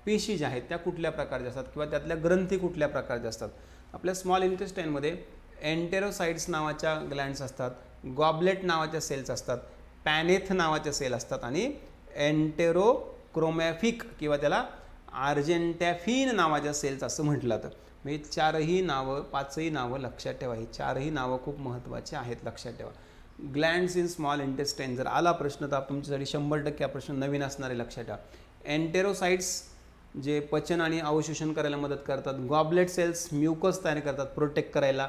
पेशी ज्या आहेत त्या कुठल्या प्रकारच्या असतात, किंवा त्यातल्या ग्रंथी कुठल्या प्रकारच्या असतात. आपल्या स्मॉल इंटेस्टाईनमध्ये एंटेरोसाइट्स नावाच्या ग्लँड्स असतात, गॉबलेट नावाच्या सेल्स असतात, पॅनेथ नावाच्या सेल असतात आणि एंटेरोक्रोमॅफिक किंवा त्याला आर्जेंटॅफिन नावाच्या सेल्स असं म्हटलं जातं. म्हणजे 4ही नावं 5ही नावं लक्षात ठेवा. ही 4ही नावं खूप महत्त्वाची आहेत, लक्षात ठेवा. ग्लँड्स इन स्मॉल इंटेस्टाईन जर आला प्रश्न तर तुमच्यासाठी 100% हा प्रश्न नवीन असणारे, लक्षात ठेवा. एंटेरोसाइट्स जे पचन आणि अवशोषण करायला मदत करतात, गॉबलेट सेल्स म्युकस तयार करतात प्रोटेक्ट करायला,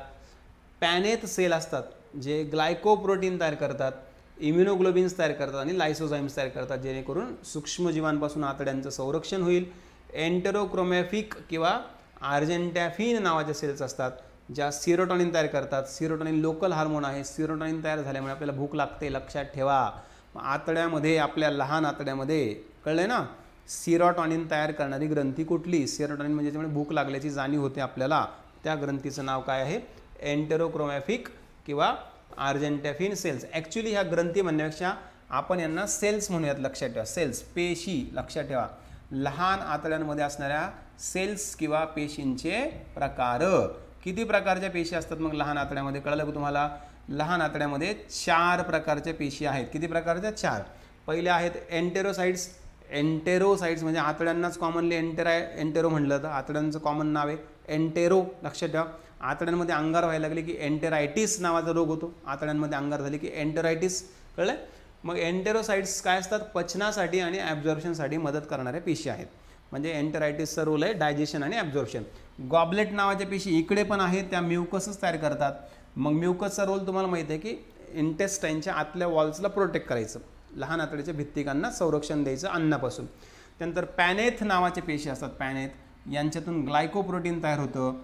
पॅनेथ सेल असतात जे ग्लायकोप्रोटीन तयार करतात, इम्युनोग्लोबिन्स तयार करतात आणि लायसोझाईम्स तयार करतात, जेणेकरून सूक्ष्मजीवांपासून आतड्यांचं संरक्षण होईल. एंटेरोक्रोमॅफिक किंवा आर्जेंटॅफिन नावाच्या सेल्स असतात ज्या सिरोटॉनिन तयार करतात. सिरोटॉनिन लोकल हार्मोन आहे, सिरोटॉनिन तयार झाल्यामुळे आपल्याला भूक लागते, लक्षात ठेवा. आतड्यामध्ये, आपल्या लहान आतड्यामध्ये, कळलंय ना, सिरोटॉनिन तयार करणारी ग्रंथी कुठली, सिरोटॉनिन म्हणजे त्यामुळे भूक लागल्याची जाणीव होते आपल्याला, त्या ग्रंथीचं नाव काय आहे, एंटेरोक्रोमॅफिक किंवा आर्जेंटॅफिन सेल्स. ॲक्च्युली ह्या ग्रंथी म्हणण्यापेक्षा आपण यांना सेल्स म्हणूयात, लक्षात ठेवा. सेल्स, पेशी, लक्षात ठेवा. लहान आतड्यांमध्ये असणाऱ्या सेल्स किंवा पेशींचे प्रकार. किती प्रकारच्या पेशी असतात मग लहान आतड्यामध्ये, कळलं का तुम्हाला? लहान आतड्यामध्ये 4 प्रकारच्या पेशी आहेत. किती प्रकारच्या? 4. पहिल्या आहेत एंटेरोसाइट्स. एंटेरोसाइट्स म्हणजे आतड्यांनाच कॉमनली एंटेरो म्हटलं तर आतड्यांचं कॉमन नाव आहे एंटेरो, लक्षात ठेवा. आतड्यांमध्ये अंगार व्हायला लागले की एंटेरायटिस नावाचा रोग होतो. आतड्यांमध्ये अंगार झाले की एंटेरायटिस, कळलं? मग एंटेरोसाइट्स काय असतात? पचनासाठी आणि ॲब्झॉर्प्शनसाठी मदत करणाऱ्या पेशी आहेत. म्हणजे एंटेरायटिसचा रोल आहे डायजेशन आणि ॲब्झॉर्प्शन. गॉबलेट नावाच्या पेशी इकडे पण आहेत, त्या म्युकसच तयार करतात. मग म्युकसचा रोल तुम्हाला माहिती आहे की इंटेस्टाईनच्या आतल्या वॉल्सला प्रोटेक्ट करायचं, लहान आतड्याच्या भित्तिकांना संरक्षण द्यायचं अन्नापासून. त्यानंतर पॅनेथ नावाचे पेशी असतात. पॅनेथ यांच्यातून ग्लायकोप्रोटीन तयार होतं,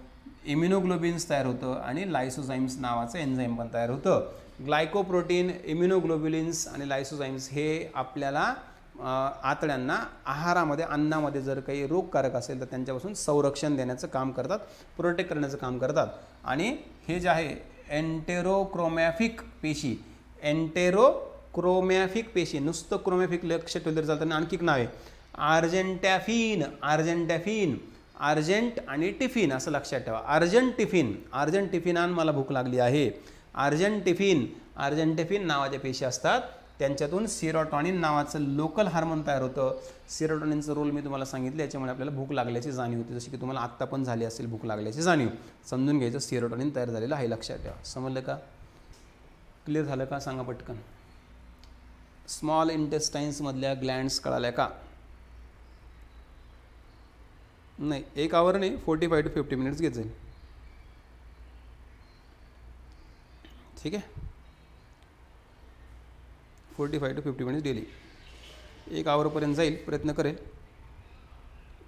इम्युनोग्लोबिन्स तयार होतं आणि लायसोझाईम्स नावाचं एन्झाईम पण तयार होतं. ग्लायकोप्रोटीन, इम्युनोग्लोब्युलिन्स आणि लायसोझाईम्स हे आपल्याला आतड्यांना आहारामध्ये, अन्नामध्ये जर काही रोगकारक असेल तर त्यांच्यापासून संरक्षण देण्याचं काम करतात, प्रोटेक्ट करण्याचं काम करतात. आणि हे जे आहे एंटेरोक्रोमॅफिक पेशी, एंटेरोक्रोमॅफिक पेशी, नुसतं क्रोमॅफिक लक्ष ठेवलं तरी चालतं. आणखी एक नाव आहे आर्जेंटॅफिन. आर्जेंटॅफिन, आर्जेंट आणि टिफिन असं लक्षात ठेवा. आर्जेंटिफिन, आर्जेंटिफिनान मला भूक लागली आहे. आर्जेंटिफिन, आर्जेंटिफिन नावाच्या पेशी असतात. त्यांच्यातून सिरोटॉनिन नावाचं लोकल हार्मोन तयार होतं. सिरोटॉनिनचं रोल मी तुम्हाला सांगितलं, याच्यामुळे आपल्याला भूक लागल्याची जाणीव होती, जशी की तुम्हाला आत्ता पण झाली असेल भूक लागल्याची जाणीव. समजून घ्यायचं, सिरोटॉनिन तयार झालेलं आहे, लक्षात ठेवा. समजलं का? क्लिअर झालं का? सांगा पटकन. स्मॉल इंटेस्टाईन्समधल्या ग्लँड्स कळाल्या का? नाही, 1 आवर नाही, 45 to 50 मिनिट्स घेत जाईल. ठीक आहे, 45 to 50 मिनिट्स डेली, 1 आवरपर्यंत जाईल, प्रयत्न करेल.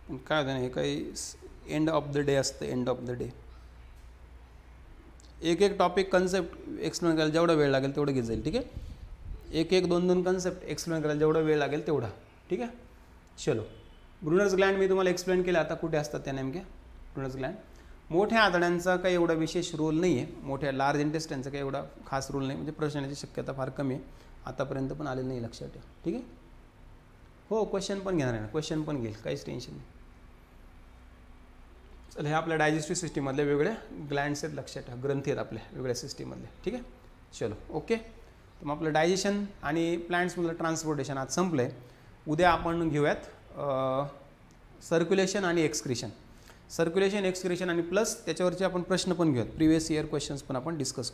पण काय होतं ना, हे काही एंड ऑफ द डे असतं, एंड ऑफ द डे. एक टॉपिक कन्सेप्ट एक्सप्लेन करायला जेवढा वेळ लागेल तेवढं घेत जाईल. ठीक आहे, 2 कन्सेप्ट एक्सप्लेन करायला जेवढा वेळ लागेल तेवढा. ठीक आहे, चलो. ब्रुनर्स ग्लँड मी तुम्हाला एक्सप्लेन केलं. आता कुठे असतात त्या नेमक्या ब्रुनर्स ग्लँड? मोठ्या आतड्यांचा काही एवढा विशेष रोल नाही आहे, मोठ्या लार्ज इंटेस्टाईनचा काही एवढा खास रोल नाही, म्हणजे प्रश्न येण्याची शक्यता फार कमी आहे, आतापर्यंत पण आलेलं नाही, लक्षात ठेवा. ठीक आहे, हो, क्वेश्चन पण घेणार आहे ना, क्वेश्चन पण घेईल, काहीच टेन्शन नाही. चल, हे आपल्या डायजेस्टिव्ह सिस्टीममधले वेगवेगळ्या ग्लँड्स आहेत, लक्षात ठेवा, ग्रंथी आहेत आपल्या वेगळ्या सिस्टीममधले. ठीक आहे, चलो, ओके. तर मग आपलं डायजेशन आणि प्लांट्समधलं ट्रान्सपोर्टेशन आज संपलं आहे. उद्या आपण घेऊयात सर्क्युलेशन आणि एक्सक्रिशन. सर्क्युलेशन, एक्सक्रिशन आणि प्लस त्याच्यावरचे आपण प्रश्न पण घेऊयात, प्रिव्हियस इयर क्वेश्चन्स पण आपण डिस्कस